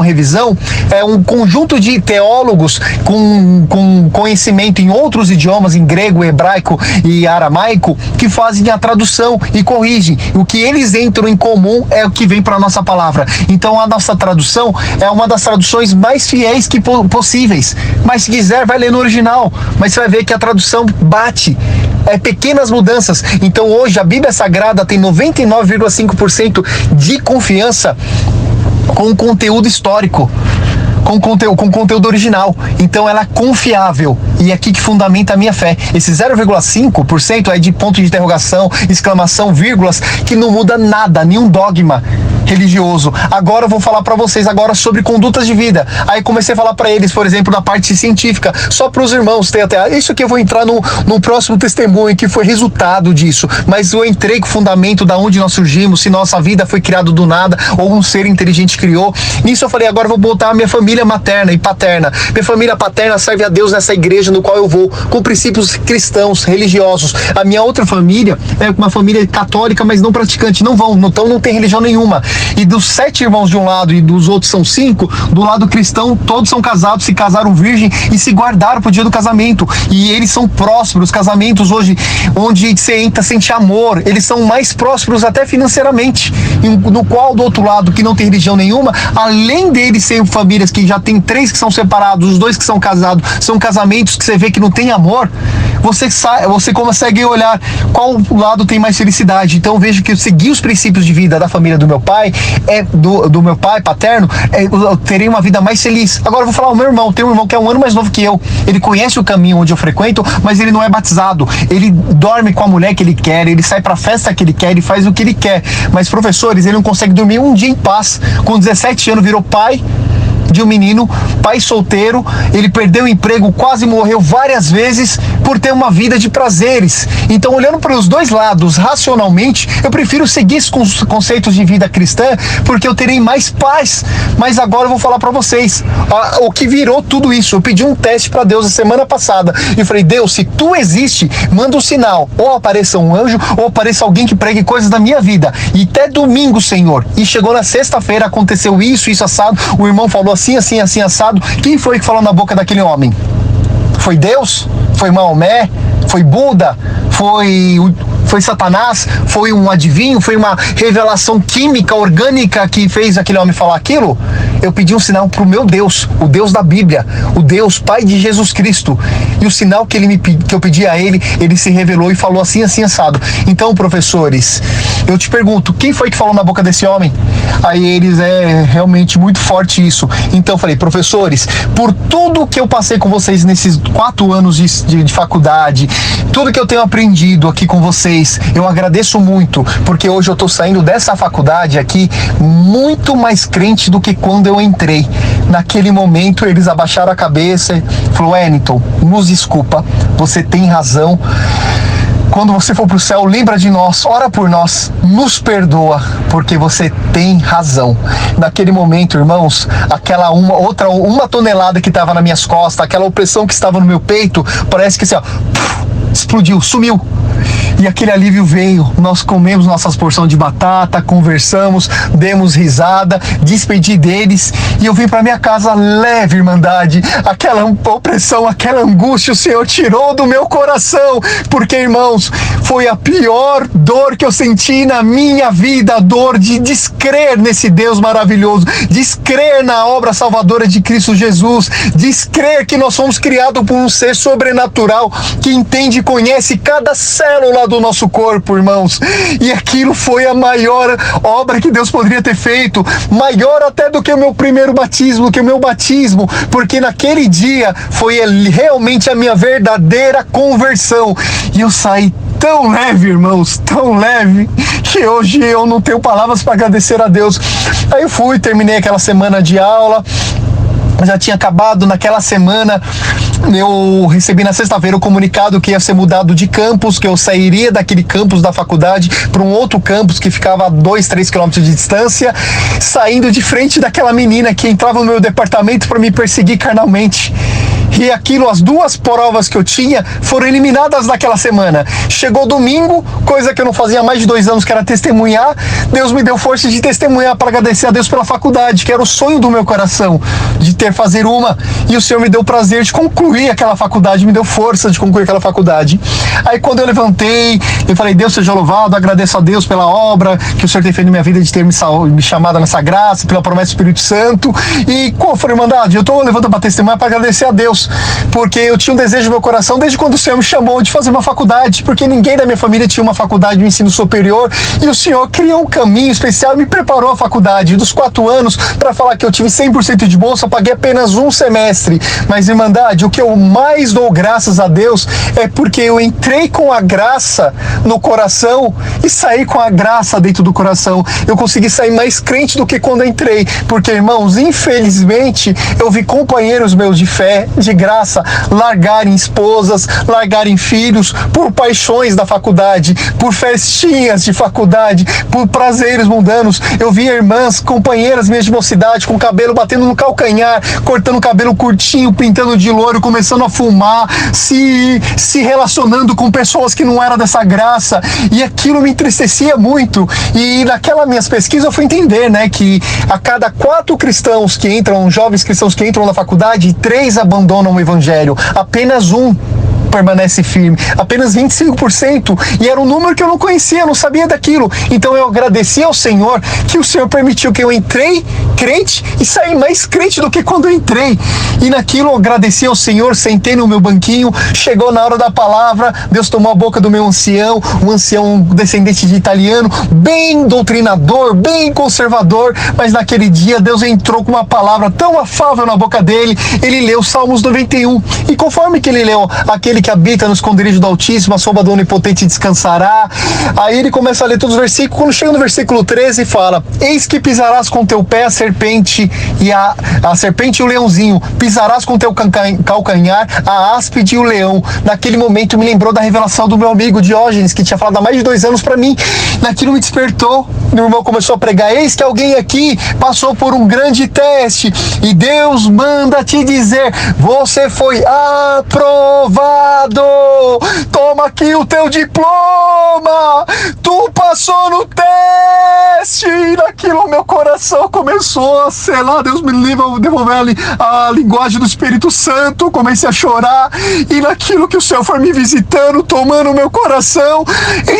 revisão, é um conjunto de teólogos com conhecimento em outros idiomas, em grego, hebraico e aramaico, que fazem a tradução e corrigem. O que eles entram em comum é o que vem para a nossa palavra. Então a nossa tradução é uma das traduções mais fiéis possíveis. Mas se quiser, vai ler no original, mas você vai ver que a tradução bate. Pequenas mudanças. Então hoje a Bíblia Sagrada tem 99,5% de confiança com conteúdo histórico, com conteúdo original. Então ela é confiável, e é aqui que fundamenta a minha fé. Esse 0,5% é de ponto de interrogação, exclamação, vírgulas, que não muda nada, nenhum dogma religioso. Agora eu vou falar para vocês agora sobre condutas de vida. Aí comecei a falar para eles, por exemplo, da parte científica, só para os irmãos ter até isso aqui. Eu vou entrar no próximo testemunho que foi resultado disso, mas eu entrei com o fundamento da onde nós surgimos, se nossa vida foi criada do nada ou um ser inteligente criou. Nisso eu falei, agora eu vou botar a minha família materna e paterna. Minha família paterna serve a Deus nessa igreja no qual eu vou, com princípios cristãos, religiosos. A minha outra família é uma família católica, mas não praticante, então não tem religião nenhuma. E dos 7 irmãos de um lado e dos outros são 5, do lado cristão, todos são casados, se casaram virgem e se guardaram pro dia do casamento. E eles são prósperos, casamentos hoje, onde você entra, sente amor, eles são mais prósperos até financeiramente. No qual, do outro lado, que não tem religião nenhuma, além deles serem famílias que já tem 3 que são separados, os 2 que são casados, são casamentos que você vê que não tem amor, você consegue olhar qual lado tem mais felicidade. Então eu vejo que eu segui os princípios de vida da família do meu pai, do meu pai paterno, eu terei uma vida mais feliz. Agora eu vou falar o meu irmão, tem um irmão que é um ano mais novo que eu, ele conhece o caminho onde eu frequento, mas ele não é batizado, ele dorme com a mulher que ele quer, ele sai pra festa que ele quer, ele faz o que ele quer, mas professores, ele não consegue dormir um dia em paz. Com 17 anos virou pai de um menino, pai solteiro, ele perdeu o emprego, quase morreu várias vezes por ter uma vida de prazeres. Então, olhando para os dois lados, racionalmente, eu prefiro seguir esses conceitos de vida cristã, porque eu terei mais paz. Mas agora eu vou falar para vocês o que virou tudo isso. Eu pedi um teste para Deus a semana passada e falei, Deus, se tu existe, manda um sinal, ou apareça um anjo, ou apareça alguém que pregue coisas da minha vida, e até domingo, Senhor. E chegou na sexta-feira, aconteceu isso assado, o irmão falou assim, assado. Quem foi que falou na boca daquele homem? Foi Deus? Foi Maomé? Foi Buda? Foi Satanás? Foi um adivinho? Foi uma revelação química, orgânica que fez aquele homem falar aquilo? Eu pedi um sinal pro meu Deus, o Deus da Bíblia, o Deus Pai de Jesus Cristo. E o sinal que eu pedi a ele se revelou e falou assim, assado. Então, professores, eu te pergunto, quem foi que falou na boca desse homem? Aí eles, realmente muito forte isso. Então eu falei, professores, por tudo que eu passei com vocês nesses 4 anos de faculdade, tudo que eu tenho aprendido aqui com vocês, eu agradeço muito, porque hoje eu tô saindo dessa faculdade aqui muito mais crente do que quando eu entrei. Naquele momento eles abaixaram a cabeça e falaram, Wellington, nos desculpa, você tem razão. Quando você for pro céu, lembra de nós, ora por nós, nos perdoa, porque você tem razão. Naquele momento, irmãos, aquela uma tonelada que estava nas minhas costas, aquela opressão que estava no meu peito, parece que assim, ó, explodiu, sumiu. E aquele alívio veio, nós comemos nossas porções de batata, conversamos, demos risada, despedi deles e eu vim para minha casa leve, irmandade. Aquela opressão, aquela angústia, o Senhor tirou do meu coração, porque, irmãos, foi a pior dor que eu senti na minha vida, a dor de descrer nesse Deus maravilhoso, descrer na obra salvadora de Cristo Jesus, descrer que nós fomos criados por um ser sobrenatural que entende e conhece cada célula do nosso corpo, irmãos. E aquilo foi a maior obra que Deus poderia ter feito, maior até do que o meu primeiro batismo, que o meu batismo, porque naquele dia foi realmente a minha verdadeira conversão. E eu saí tão leve, irmãos, tão leve, que hoje eu não tenho palavras para agradecer a Deus. Aí eu terminei aquela semana de aula, já tinha acabado. Naquela semana eu recebi na sexta-feira o comunicado que ia ser mudado de campus, que eu sairia daquele campus da faculdade para um outro campus que ficava a 2-3 quilômetros de distância, saindo de frente daquela menina que entrava no meu departamento para me perseguir carnalmente. E aquilo, as 2 provas que eu tinha foram eliminadas naquela semana. Chegou domingo, coisa que eu não fazia há mais de 2 anos, que era testemunhar. Deus me deu força de testemunhar para agradecer a Deus pela faculdade, que era o sonho do meu coração, de fazer uma. E o Senhor me deu o prazer de concluir aquela faculdade, me deu força de concluir aquela faculdade. Aí quando eu levantei, eu falei, Deus seja louvado, agradeço a Deus pela obra que o Senhor tem feito na minha vida, de ter me chamado nessa graça, pela promessa do Espírito Santo. E qual foi, irmandade? Eu estou levantando para testemunhar, para agradecer a Deus. Deus, porque eu tinha um desejo no meu coração desde quando o Senhor me chamou de fazer uma faculdade, porque ninguém da minha família tinha uma faculdade de ensino superior, e o Senhor criou um caminho especial e me preparou a faculdade. Dos 4 anos, para falar que eu tive 100% de bolsa, eu paguei apenas um semestre. Mas, Irmandade, o que eu mais dou graças a Deus é porque eu entrei com a graça no coração e saí com a graça dentro do coração. Eu consegui sair mais crente do que quando entrei, porque, irmãos, infelizmente, eu vi companheiros meus de fé, de graça, largarem esposas, largarem filhos por paixões da faculdade, por festinhas de faculdade, por prazeres mundanos. Eu vi irmãs, companheiras minhas de mocidade, com cabelo batendo no calcanhar, cortando o cabelo curtinho, pintando de loiro, começando a fumar, se relacionando com pessoas que não eram dessa graça, e aquilo me entristecia muito. E naquelas minhas pesquisas eu fui entender, né, que a cada 4 cristãos que entram, jovens cristãos que entram na faculdade, 3 abandonam o evangelho, apenas um permanece firme, apenas 25%, e era um número que eu não conhecia, não sabia daquilo. Então eu agradeci ao Senhor que o Senhor permitiu que eu entrei crente e saí mais crente do que quando eu entrei. E naquilo eu agradeci ao Senhor, sentei no meu banquinho, chegou na hora da palavra, Deus tomou a boca do meu ancião, um ancião descendente de italiano, bem doutrinador, bem conservador, mas naquele dia Deus entrou com uma palavra tão afável na boca dele. Ele leu Salmos 91, e conforme que ele leu, aquele que habita no esconderijo do Altíssimo, a sombra do Onipotente descansará. Aí ele começa a ler todos os versículos. Quando chega no versículo 13, fala: eis que pisarás com teu pé a serpente e a serpente e o leãozinho, pisarás com teu calcanhar a áspide e o leão. Naquele momento me lembrou da revelação do meu amigo Diógenes, que tinha falado há mais de 2 anos para mim. Naquilo me despertou. Meu irmão começou a pregar: eis que alguém aqui passou por um grande teste, e Deus manda te dizer: você foi aprovado. Toma aqui o teu diploma, tu passou no teste. E naquilo meu coração começou a selar. Deus me livre, devolver a linguagem do Espírito Santo. Comecei a chorar, e naquilo que o Senhor foi me visitando, tomando o meu coração,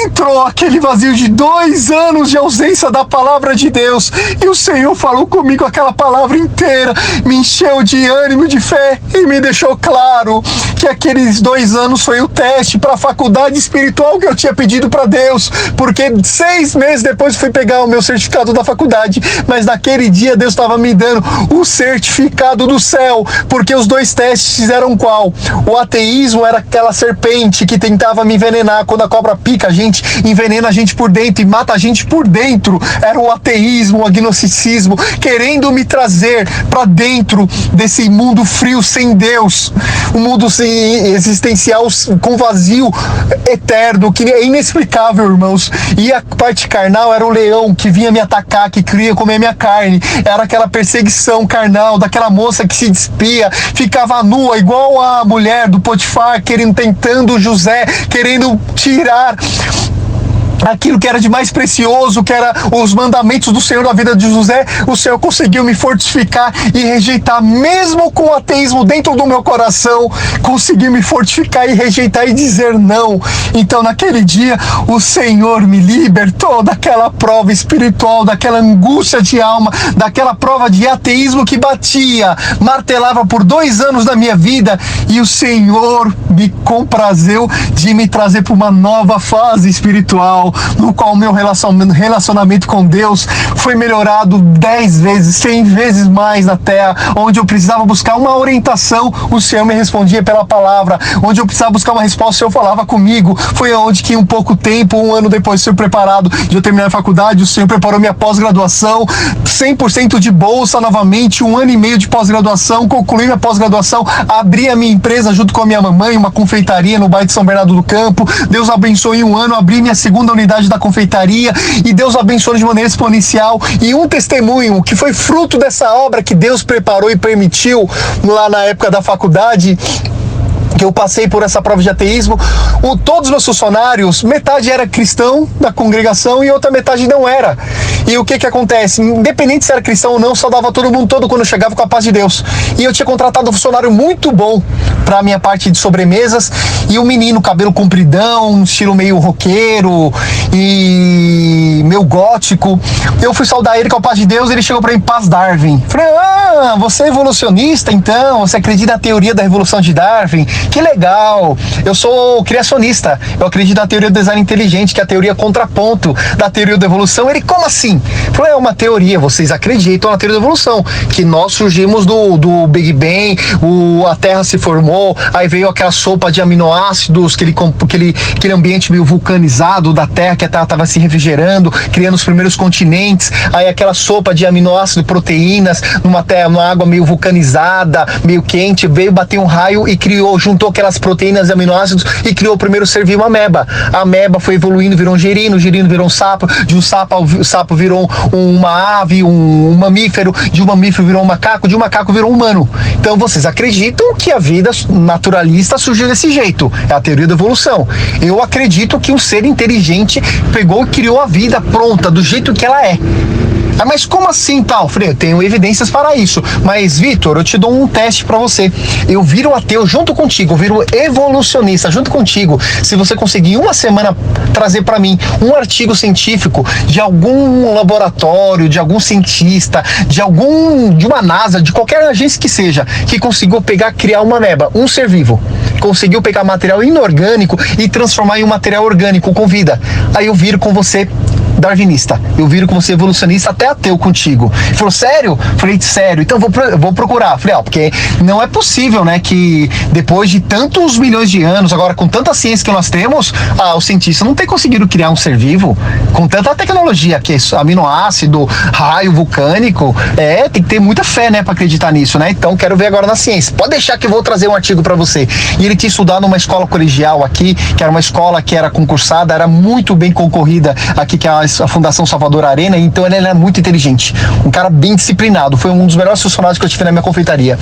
entrou aquele vazio de 2 anos de ausência da palavra de Deus, e o Senhor falou comigo aquela palavra inteira, me encheu de ânimo, de fé, e me deixou claro que aqueles 2 anos foi o teste para a faculdade espiritual que eu tinha pedido para Deus, porque 6 meses depois fui pegar o meu certificado da faculdade, mas naquele dia Deus estava me dando o certificado do céu, porque os 2 testes eram qual? O ateísmo era aquela serpente que tentava me envenenar. Quando a cobra pica a gente, envenena a gente por dentro e mata a gente por dentro. Era o ateísmo, o agnosticismo, querendo me trazer para dentro desse mundo frio, sem Deus, um mundo sem existencial, com vazio eterno, que é inexplicável, irmãos. E a parte carnal era o leão que vinha me atacar, que queria comer minha carne. Era aquela perseguição carnal daquela moça que se despia, ficava nua, igual a mulher do Potifar, tentando José, querendo tirar aquilo que era de mais precioso, que era os mandamentos do Senhor da vida de José. O Senhor conseguiu me fortificar e rejeitar, mesmo com o ateísmo dentro do meu coração, conseguiu me fortificar e rejeitar e dizer não. Então naquele dia o Senhor me libertou daquela prova espiritual, daquela angústia de alma, daquela prova de ateísmo que batia, martelava por 2 anos da minha vida, e o Senhor me comprazeu de me trazer para uma nova fase espiritual, no qual o meu relacionamento com Deus foi melhorado 10 vezes, 100 vezes mais na terra. Onde eu precisava buscar uma orientação, o Senhor me respondia pela palavra. Onde eu precisava buscar uma resposta, o Senhor falava comigo. Foi onde que, um pouco tempo, 1 ano depois de ser preparado, de eu terminar a faculdade, o Senhor preparou minha pós-graduação, 100% de bolsa novamente, 1 ano e meio de pós-graduação, concluí minha pós-graduação, abri a minha empresa junto com a minha mamãe, uma confeitaria no bairro de São Bernardo do Campo. Deus abençoou, em 1 ano, abri minha segunda unidade da confeitaria, e Deus abençoou de maneira exponencial. E um testemunho que foi fruto dessa obra que Deus preparou e permitiu lá na época da faculdade, que eu passei por essa prova de ateísmo, todos os meus funcionários, metade era cristão da congregação e outra metade não era. E o que acontece? Independente se era cristão ou não, saudava todo mundo todo quando eu chegava com a paz de Deus. E eu tinha contratado um funcionário muito bom para a minha parte de sobremesas, e um menino, cabelo compridão, estilo meio roqueiro e meio gótico. Eu fui saudar ele com a paz de Deus, ele chegou para mim, paz Darwin. Falei, você é evolucionista então? Você acredita na teoria da revolução de Darwin? Que legal! Eu sou criacionista, eu acredito na teoria do design inteligente, que é a teoria contraponto da teoria da evolução. Ele, como assim? Eu falei, é uma teoria, vocês acreditam na teoria da evolução, que nós surgimos do Big Bang, a Terra se formou, aí veio aquela sopa de aminoácidos, aquele ambiente meio vulcanizado da Terra, que a Terra estava se refrigerando, criando os primeiros continentes, aí aquela sopa de aminoácidos, proteínas, numa água meio vulcanizada, meio quente, veio bater um raio e juntou aquelas proteínas e aminoácidos e criou o primeiro ser vivo, a ameba. A ameba foi evoluindo, virou um gerino, o gerino virou um sapo, de um sapo virou uma ave, um mamífero, de um mamífero virou um macaco, de um macaco virou um humano. Então vocês acreditam que a vida naturalista surgiu desse jeito, é a teoria da evolução. Eu acredito que um ser inteligente pegou e criou a vida pronta, do jeito que ela é. Mas como assim, tal? Falei, eu tenho evidências para isso. Mas, Vitor, eu te dou um teste para você. Eu viro ateu junto contigo, eu viro evolucionista junto contigo. Se você conseguir em uma semana trazer para mim um artigo científico de algum laboratório, de algum cientista, de uma NASA, de qualquer agência que seja, que conseguiu criar uma ameba, um ser vivo, conseguiu pegar material inorgânico e transformar em um material orgânico com vida. Aí eu viro com você darwinista, eu viro com você evolucionista, até ateu contigo. Ele falou, sério? Falei, sério, então vou procurar. Falei, porque não é possível, né, que depois de tantos milhões de anos, agora com tanta ciência que nós temos, os cientistas não têm conseguido criar um ser vivo com tanta tecnologia, que é aminoácido, raio vulcânico, tem que ter muita fé, né, para acreditar nisso, né? Então quero ver agora na ciência. Pode deixar que eu vou trazer um artigo para você. E ele tinha estudado numa escola colegial aqui, que era uma escola que era concursada, era muito bem concorrida aqui, que é a Fundação Salvador Arena, então ele é muito inteligente, um cara bem disciplinado, foi um dos melhores funcionários que eu tive na minha confeitaria.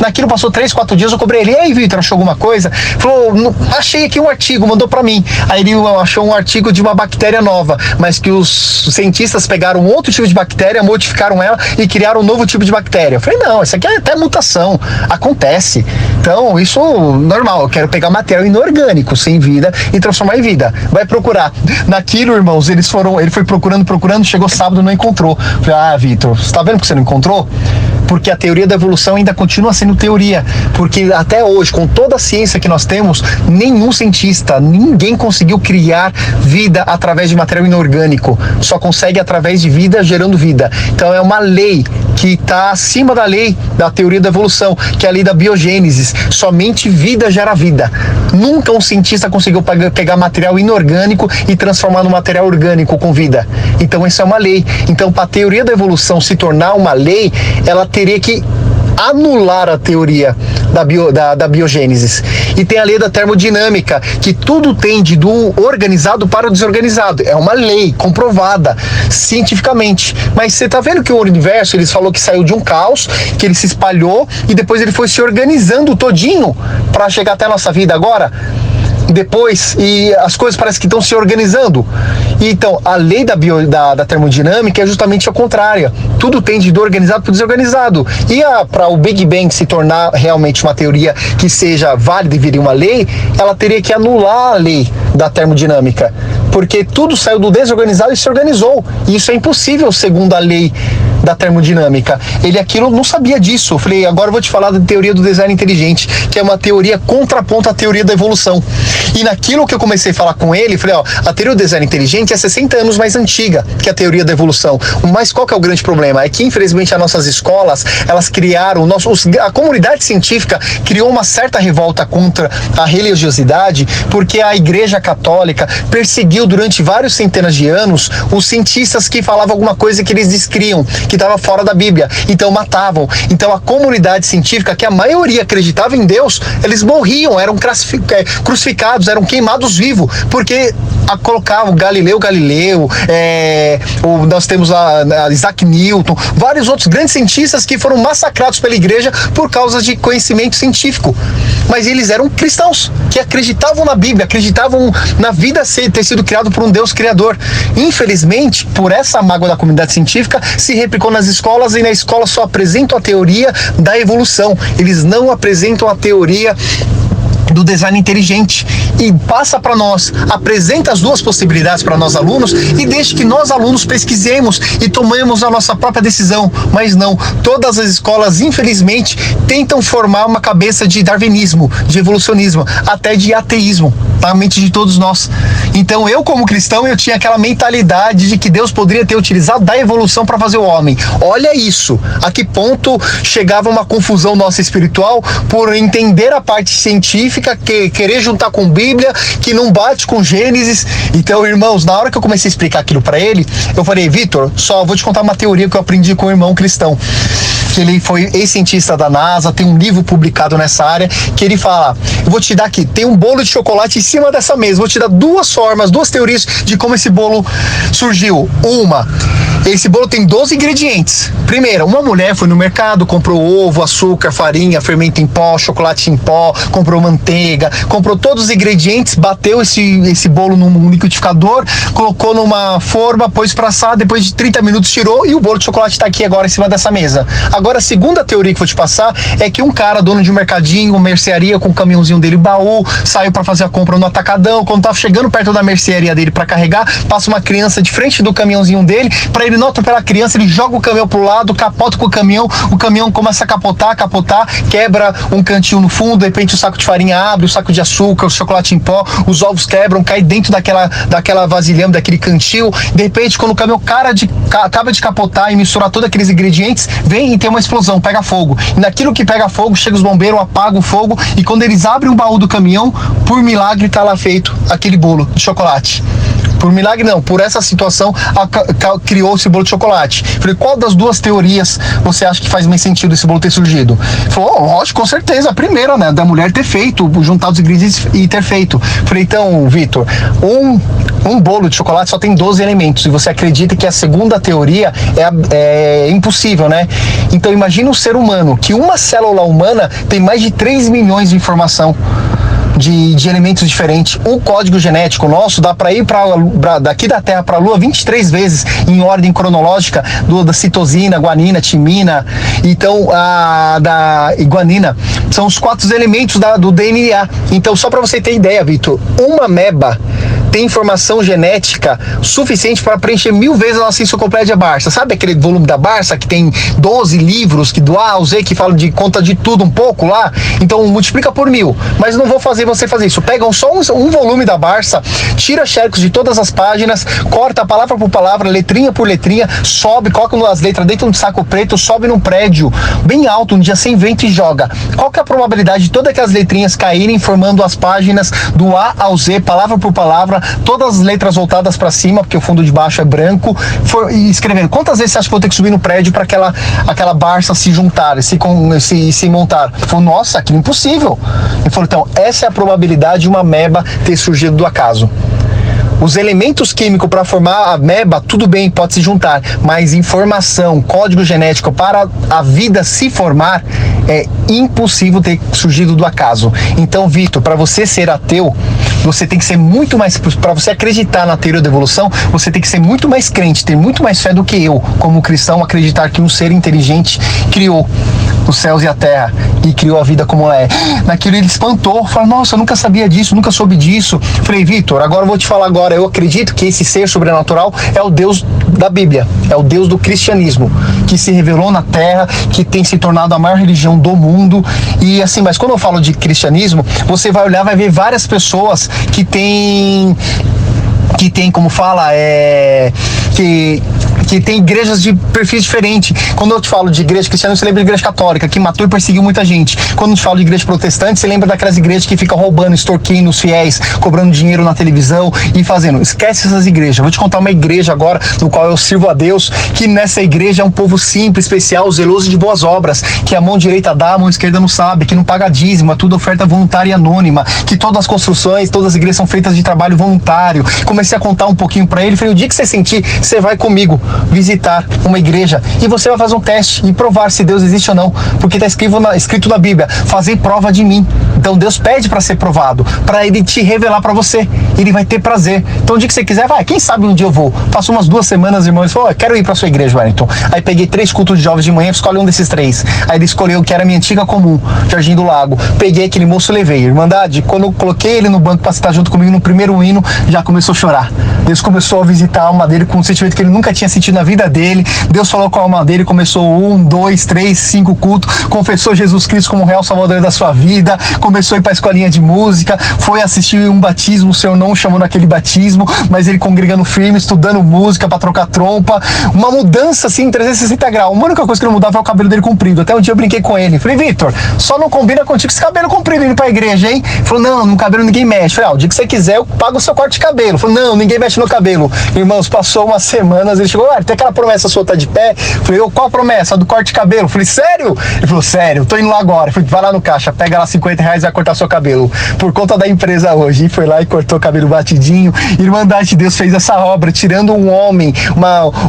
Naquilo passou 3, 4 dias, eu cobrei ele, e aí, Vitor, achou alguma coisa? Falou, achei aqui um artigo, mandou pra mim. Aí ele achou um artigo de uma bactéria nova, mas que os cientistas pegaram outro tipo de bactéria, modificaram ela e criaram um novo tipo de bactéria. Eu falei, não, isso aqui é até mutação, acontece. Então, isso normal, eu quero pegar material inorgânico, sem vida, e transformar em vida. Vai procurar. Naquilo, irmãos, ele foi procurando, chegou sábado, não encontrou. Falei, Vitor, você tá vendo que você não encontrou? Porque a teoria da evolução ainda continua sendo teoria, porque até hoje, com toda a ciência que nós temos, nenhum cientista, ninguém conseguiu criar vida através de material inorgânico, só consegue através de vida gerando vida. Então é uma lei que está acima da lei da teoria da evolução, que é a lei da biogênese. Somente vida gera vida. Nunca um cientista conseguiu pegar material inorgânico e transformar no material orgânico com vida. Então isso é uma lei. Então, para a teoria da evolução se tornar uma lei, ela teria que anular a teoria da biogênese. E tem a lei da termodinâmica, que tudo tende do organizado para o desorganizado. É uma lei comprovada cientificamente. Mas você está vendo que o universo, eles falou que saiu de um caos, que ele se espalhou e depois ele foi se organizando todinho para chegar até a nossa vida agora? Depois, e as coisas parecem que estão se organizando. Então, a lei da termodinâmica é justamente a contrária. Tudo tende do organizado para o desorganizado. E para o Big Bang se tornar realmente uma teoria que seja válida e viria uma lei, ela teria que anular a lei da termodinâmica. Porque tudo saiu do desorganizado e se organizou. E isso é impossível segundo a lei da termodinâmica. Aquilo não sabia disso. Eu falei, agora eu vou te falar da teoria do design inteligente, que é uma teoria contraponto à teoria da evolução. E naquilo que eu comecei a falar com ele, falei, a teoria do design inteligente é 60 anos mais antiga que a teoria da evolução. Mas qual que é o grande problema? É que, infelizmente, as nossas escolas, elas criaram, a comunidade científica criou uma certa revolta contra a religiosidade, porque a Igreja Católica perseguiu durante vários centenas de anos os cientistas que falavam alguma coisa que eles descriam, que estava fora da Bíblia, então matavam. Então a comunidade científica, que a maioria acreditava em Deus, eles morriam, eram crucificados, eram queimados vivos, porque a colocar o Galileu, nós temos a Isaac Newton, vários outros grandes cientistas que foram massacrados pela igreja por causa de conhecimento científico. Mas eles eram cristãos, que acreditavam na Bíblia, acreditavam na vida ter sido criado por um Deus criador. Infelizmente, por essa mágoa da comunidade científica, se replicou nas escolas, e na escola só apresentam a teoria da evolução. Eles não apresentam a teoria do design inteligente, e passa para nós, apresenta as duas possibilidades para nós alunos e deixa que nós alunos pesquisemos e tomemos a nossa própria decisão. Mas não, todas as escolas infelizmente tentam formar uma cabeça de darwinismo, de evolucionismo, até de ateísmo na mente de todos nós. Então eu, como cristão, eu tinha aquela mentalidade de que Deus poderia ter utilizado da evolução para fazer o homem. Olha isso, a que ponto chegava uma confusão nossa espiritual por entender a parte científica, querer juntar com Bíblia, que não bate com Gênesis. Então, irmãos, na hora que eu comecei a explicar aquilo para ele, eu falei: Vitor, só vou te contar uma teoria que eu aprendi com um irmão cristão, que ele foi ex-cientista da NASA, tem um livro publicado nessa área, que ele fala: eu vou te dar aqui, tem um bolo de chocolate em cima dessa mesa, vou te dar duas formas, duas teorias de como esse bolo surgiu. Esse bolo tem 12 ingredientes. Primeiro, uma mulher foi no mercado, comprou ovo, açúcar, farinha, fermento em pó, chocolate em pó, comprou manteiga, comprou todos os ingredientes, bateu esse bolo num liquidificador, colocou numa forma, pôs pra assar, depois de 30 minutos tirou, e o bolo de chocolate está aqui agora em cima dessa mesa. Agora, a segunda teoria que vou te passar é que um cara, dono de um mercadinho, uma mercearia, com o caminhãozinho dele, baú, saiu para fazer a compra no atacadão. Quando tava chegando perto da mercearia dele para carregar, passa uma criança de frente do caminhãozinho dele, para ele não atropelar a criança, ele joga o caminhão pro lado, capota com o caminhão começa a capotar, quebra um cantinho no fundo, de repente o saco de farinha abre, o saco de açúcar, o chocolate em pó, os ovos quebram, cai dentro daquela vasilhame, daquele cantil. De repente, quando o caminhão acaba de capotar e misturar todos aqueles ingredientes, vem e tem uma explosão, pega fogo. E naquilo que pega fogo, chega os bombeiros, apagam o fogo, e quando eles abrem o baú do caminhão, por milagre tá lá feito aquele bolo de chocolate. Por milagre não, por essa situação criou esse bolo de chocolate. Falei: qual das duas teorias você acha que faz mais sentido esse bolo ter surgido? Ele falou: lógico, com certeza, a primeira, né, da mulher ter feito, juntar os ingredientes e ter feito. Falei: então, Vitor, um bolo de chocolate só tem 12 elementos, e você acredita que a segunda teoria é impossível, né? Então imagina um ser humano, que uma célula humana tem mais de 3 milhões de informação de elementos diferentes. O código genético nosso dá para ir daqui da Terra para a Lua 23 vezes em ordem cronológica, da citosina, guanina, timina, então da guanina. São os 4 elementos do DNA. Então, só para você ter ideia, Vitor, uma ameba tem informação genética suficiente para preencher 1000 vezes a nossa enciclopédia Barça. Sabe aquele volume da Barça que tem 12 livros, que do A ao Z, que fala conta de tudo um pouco lá? Então multiplica por 1000. Mas não vou fazer você fazer isso. Pegam só um volume da Barça, tira xerox de todas as páginas, corta palavra por palavra, letrinha por letrinha, sobe, coloca as letras dentro de um saco preto, sobe num prédio bem alto, um dia sem vento, e joga. Qual que é a probabilidade de todas aquelas letrinhas caírem, formando as páginas do A ao Z, palavra por palavra, todas as letras voltadas para cima, porque o fundo de baixo é branco, e escrevendo? Quantas vezes você acha que eu vou ter que subir no prédio para aquela Barça se juntar, se montar? Ele falou: nossa, aquilo é impossível. Ele falou: então, essa é a probabilidade de uma ameba ter surgido do acaso. Os elementos químicos para formar a ameba, tudo bem, pode se juntar, mas informação, código genético para a vida se formar, é impossível ter surgido do acaso. Então, Vitor, para você ser ateu, você tem que ser muito mais, para você acreditar na teoria da evolução, você tem que ser muito mais crente, ter muito mais fé do que eu, como cristão, acreditar que um ser inteligente criou os céus e a terra e criou a vida como ela é. Naquilo ele espantou, falou: nossa, eu nunca sabia disso, nunca soube disso. Falei: Vitor, agora eu vou te falar agora, eu acredito que esse ser sobrenatural é o Deus da Bíblia, é o Deus do cristianismo, que se revelou na terra, que tem se tornado a maior religião do mundo. E assim, mas quando eu falo de cristianismo, você vai olhar, vai ver várias pessoas que tem, como fala, que que tem igrejas de perfis diferentes. Quando eu te falo de igreja cristã, você lembra de igreja católica, que matou e perseguiu muita gente. Quando eu te falo de igreja protestante, você lembra daquelas igrejas que ficam roubando, extorquindo os fiéis, cobrando dinheiro na televisão e fazendo. Esquece essas igrejas. Eu vou te contar uma igreja agora, no qual eu sirvo a Deus, que nessa igreja é um povo simples, especial, zeloso de boas obras, que a mão direita dá, a mão esquerda não sabe, que não paga dízimo, é tudo oferta voluntária e anônima, que todas as construções, todas as igrejas são feitas de trabalho voluntário. Comecei a contar um pouquinho pra ele, falei, o dia que você sentir, você vai comigo visitar uma igreja e você vai fazer um teste e provar se Deus existe ou não, porque tá escrito na Bíblia, fazer prova de mim. Então Deus pede para ser provado, para Ele te revelar para você. Ele vai ter prazer. Então o dia que você quiser, vai. Quem sabe um dia eu vou. Passou umas 2 semanas, irmão, ele falou, quero ir para sua igreja, Wellington. Aí peguei 3 cultos de jovens de manhã, escolhi um desses 3. Aí ele escolheu que era a minha antiga comum, Jardim do Lago. Peguei aquele moço e levei. Irmandade, quando eu coloquei ele no banco para estar junto comigo no primeiro hino, já começou a chorar. Deus começou a visitar a alma dele com um sentimento que ele nunca tinha sentido na vida dele. Deus falou com a alma dele, começou 1, 2, 3, 5 cultos, confessou Jesus Cristo como o real salvador da sua vida, começou a ir para a escolinha de música, foi assistir um batismo, o Senhor não chamou naquele batismo, mas ele congregando firme, estudando música para trocar trompa, uma mudança assim, 360 graus. A única coisa que não mudava foi o cabelo dele comprido. Até um dia eu brinquei com ele, falei, Vitor, só não combina contigo esse cabelo comprido indo pra igreja, hein? Ele falou, não, no cabelo ninguém mexe. Eu falei, o dia que você quiser eu pago o seu corte de cabelo. Ele falou, não, ninguém mexe no cabelo. Irmãos, passou umas semanas, ele chegou, tem aquela promessa sua, tá de pé? Eu falei, qual promessa? A do corte de cabelo. Eu falei, sério? Ele falou, sério, tô indo lá agora. Eu falei, vai lá no caixa, pega lá R$50 e vai cortar seu cabelo. Por conta da empresa hoje. E foi lá e cortou o cabelo batidinho. Irmandade de Deus fez essa obra, tirando um homem,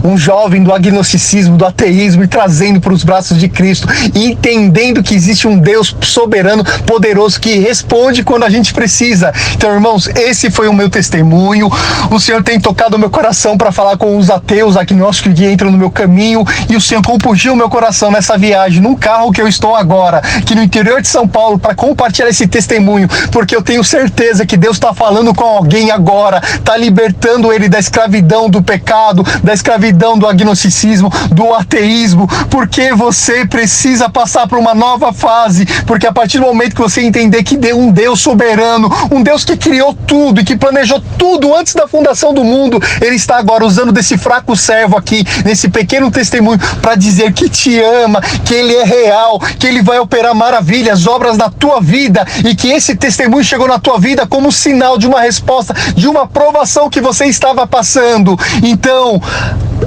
um jovem do agnosticismo, do ateísmo e trazendo para os braços de Cristo, entendendo que existe um Deus soberano, poderoso, que responde quando a gente precisa. Então, irmãos, esse foi o meu testemunho. O Senhor tem tocado o meu coração para falar com os ateus, agnósticos que entram no meu caminho, e o Senhor compungiu o meu coração nessa viagem, num carro que eu estou agora, que no interior de São Paulo, para compartilhar esse testemunho, porque eu tenho certeza que Deus está falando com alguém agora, está libertando ele da escravidão do pecado, da escravidão do agnosticismo, do ateísmo, porque você precisa passar por uma nova fase, porque a partir do momento que você entender que um Deus soberano, um Deus que criou tudo e que planejou tudo antes da fundação do mundo, Ele está agora usando desse fraco servo aqui, nesse pequeno testemunho, para dizer que te ama, que Ele é real, que Ele vai operar maravilhas, obras na tua vida, e que esse testemunho chegou na tua vida como sinal de uma resposta, de uma provação que você estava passando. Então,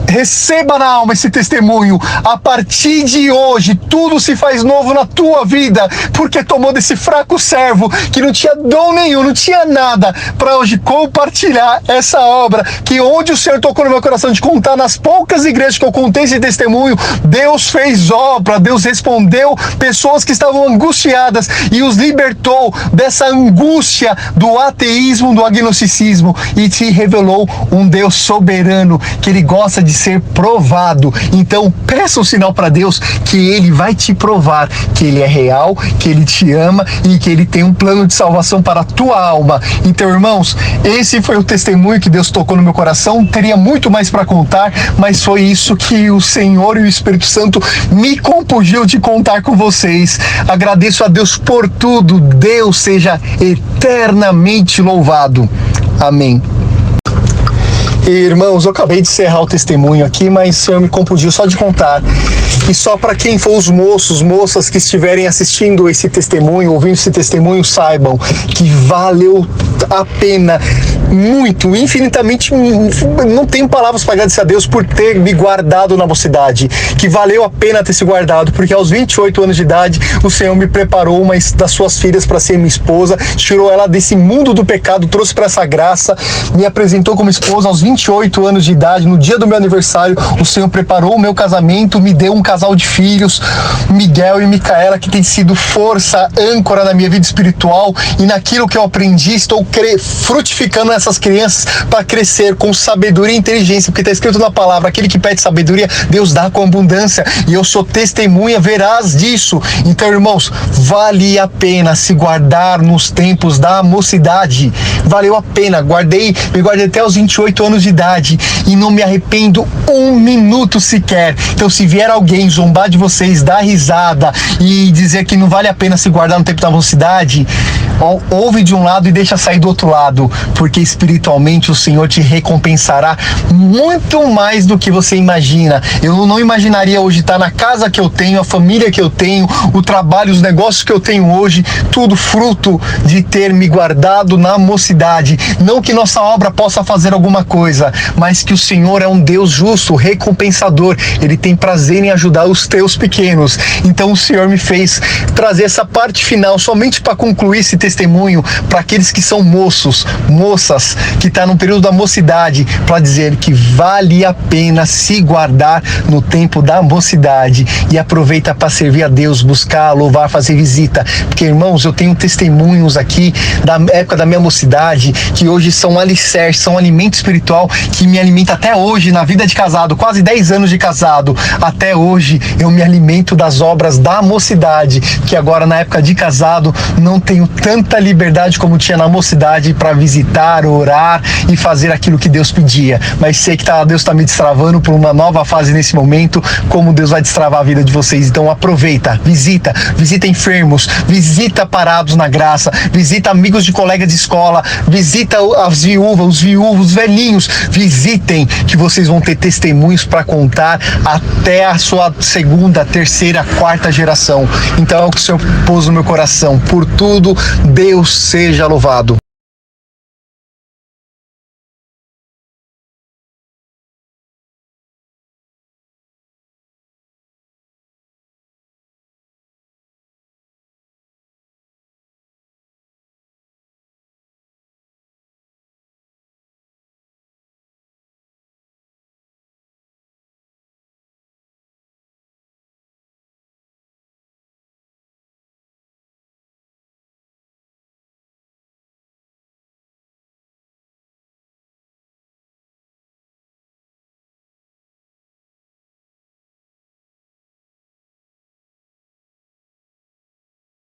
receba na alma esse testemunho. A partir de hoje, tudo se faz novo na tua vida, porque tomou desse fraco servo que não tinha dom nenhum, não tinha nada, para hoje compartilhar essa obra, que onde o Senhor tocou no meu coração de contar, nas poucas igrejas que eu contei esse testemunho, Deus fez obra, Deus respondeu pessoas que estavam angustiadas e os libertou dessa angústia do ateísmo, do agnosticismo, e te revelou um Deus soberano, que Ele gosta de ser provado. Então peça um sinal para Deus, que Ele vai te provar que Ele é real, que Ele te ama e que Ele tem um plano de salvação para a tua alma. Então, irmãos, esse foi o testemunho que Deus tocou no meu coração. Teria muito mais para contar, mas foi isso que o Senhor e o Espírito Santo me compungiu de contar com vocês. Agradeço a Deus por tudo. Deus seja eternamente louvado. Amém. E, irmãos, eu acabei de encerrar o testemunho aqui, mas o Senhor me compungiu só de contar. E só para quem for os moços, moças que estiverem assistindo esse testemunho, ouvindo esse testemunho, saibam que valeu a pena muito, infinitamente, não tenho palavras para agradecer a Deus por ter me guardado na mocidade, que valeu a pena ter se guardado, porque aos 28 anos de idade, o Senhor me preparou uma das suas filhas para ser minha esposa, tirou ela desse mundo do pecado, trouxe para essa graça, me apresentou como esposa aos 28 anos de idade. No dia do meu aniversário, o Senhor preparou o meu casamento, me deu um casal de filhos, Miguel e Micaela, que tem sido força, âncora na minha vida espiritual, e naquilo que eu aprendi, estou frutificando essas crianças para crescer com sabedoria e inteligência, porque está escrito na palavra, aquele que pede sabedoria, Deus dá com abundância, e eu sou testemunha veraz disso. Então, irmãos, vale a pena se guardar nos tempos da mocidade, valeu a pena, me guardei até os 28 anos de idade, e não me arrependo um minuto sequer. Então, se vier alguém zombar de vocês, dar risada e dizer que não vale a pena se guardar no tempo da mocidade, ouve de um lado e deixa sair do outro lado, porque espiritualmente o Senhor te recompensará muito mais do que você imagina. Eu não imaginaria hoje estar na casa que eu tenho, a família que eu tenho, o trabalho, os negócios que eu tenho hoje, tudo fruto de ter me guardado na mocidade. Não que nossa obra possa fazer alguma coisa, mas que o Senhor é um Deus justo, recompensador. Ele tem prazer em ajudar os teus pequenos. Então o Senhor me fez trazer essa parte final somente para concluir esse testemunho para aqueles que são moços, moças, que estão no período da mocidade, para dizer que vale a pena se guardar no tempo da mocidade e aproveita para servir a Deus, buscar, louvar, fazer visita. Porque, irmãos, eu tenho testemunhos aqui da época da minha mocidade que hoje são alicerces, são alimento espiritual que me alimenta até hoje na vida de casado, quase 10 anos de casado. Até hoje eu me alimento das obras da mocidade, que agora na época de casado não tenho tanta liberdade como tinha na mocidade para visitar, orar e fazer aquilo que Deus pedia. Mas sei que Deus está me destravando por uma nova fase nesse momento, como Deus vai destravar a vida de vocês. Então aproveita, visita enfermos, visita parados na graça, visita amigos de colegas de escola, visita as viúvas, os viúvos, os velhinhos, visitem, que vocês vão ter testemunhos para contar até a sua segunda, terceira, quarta geração. Então é o que o Senhor pôs no meu coração. Por tudo, Deus seja louvado.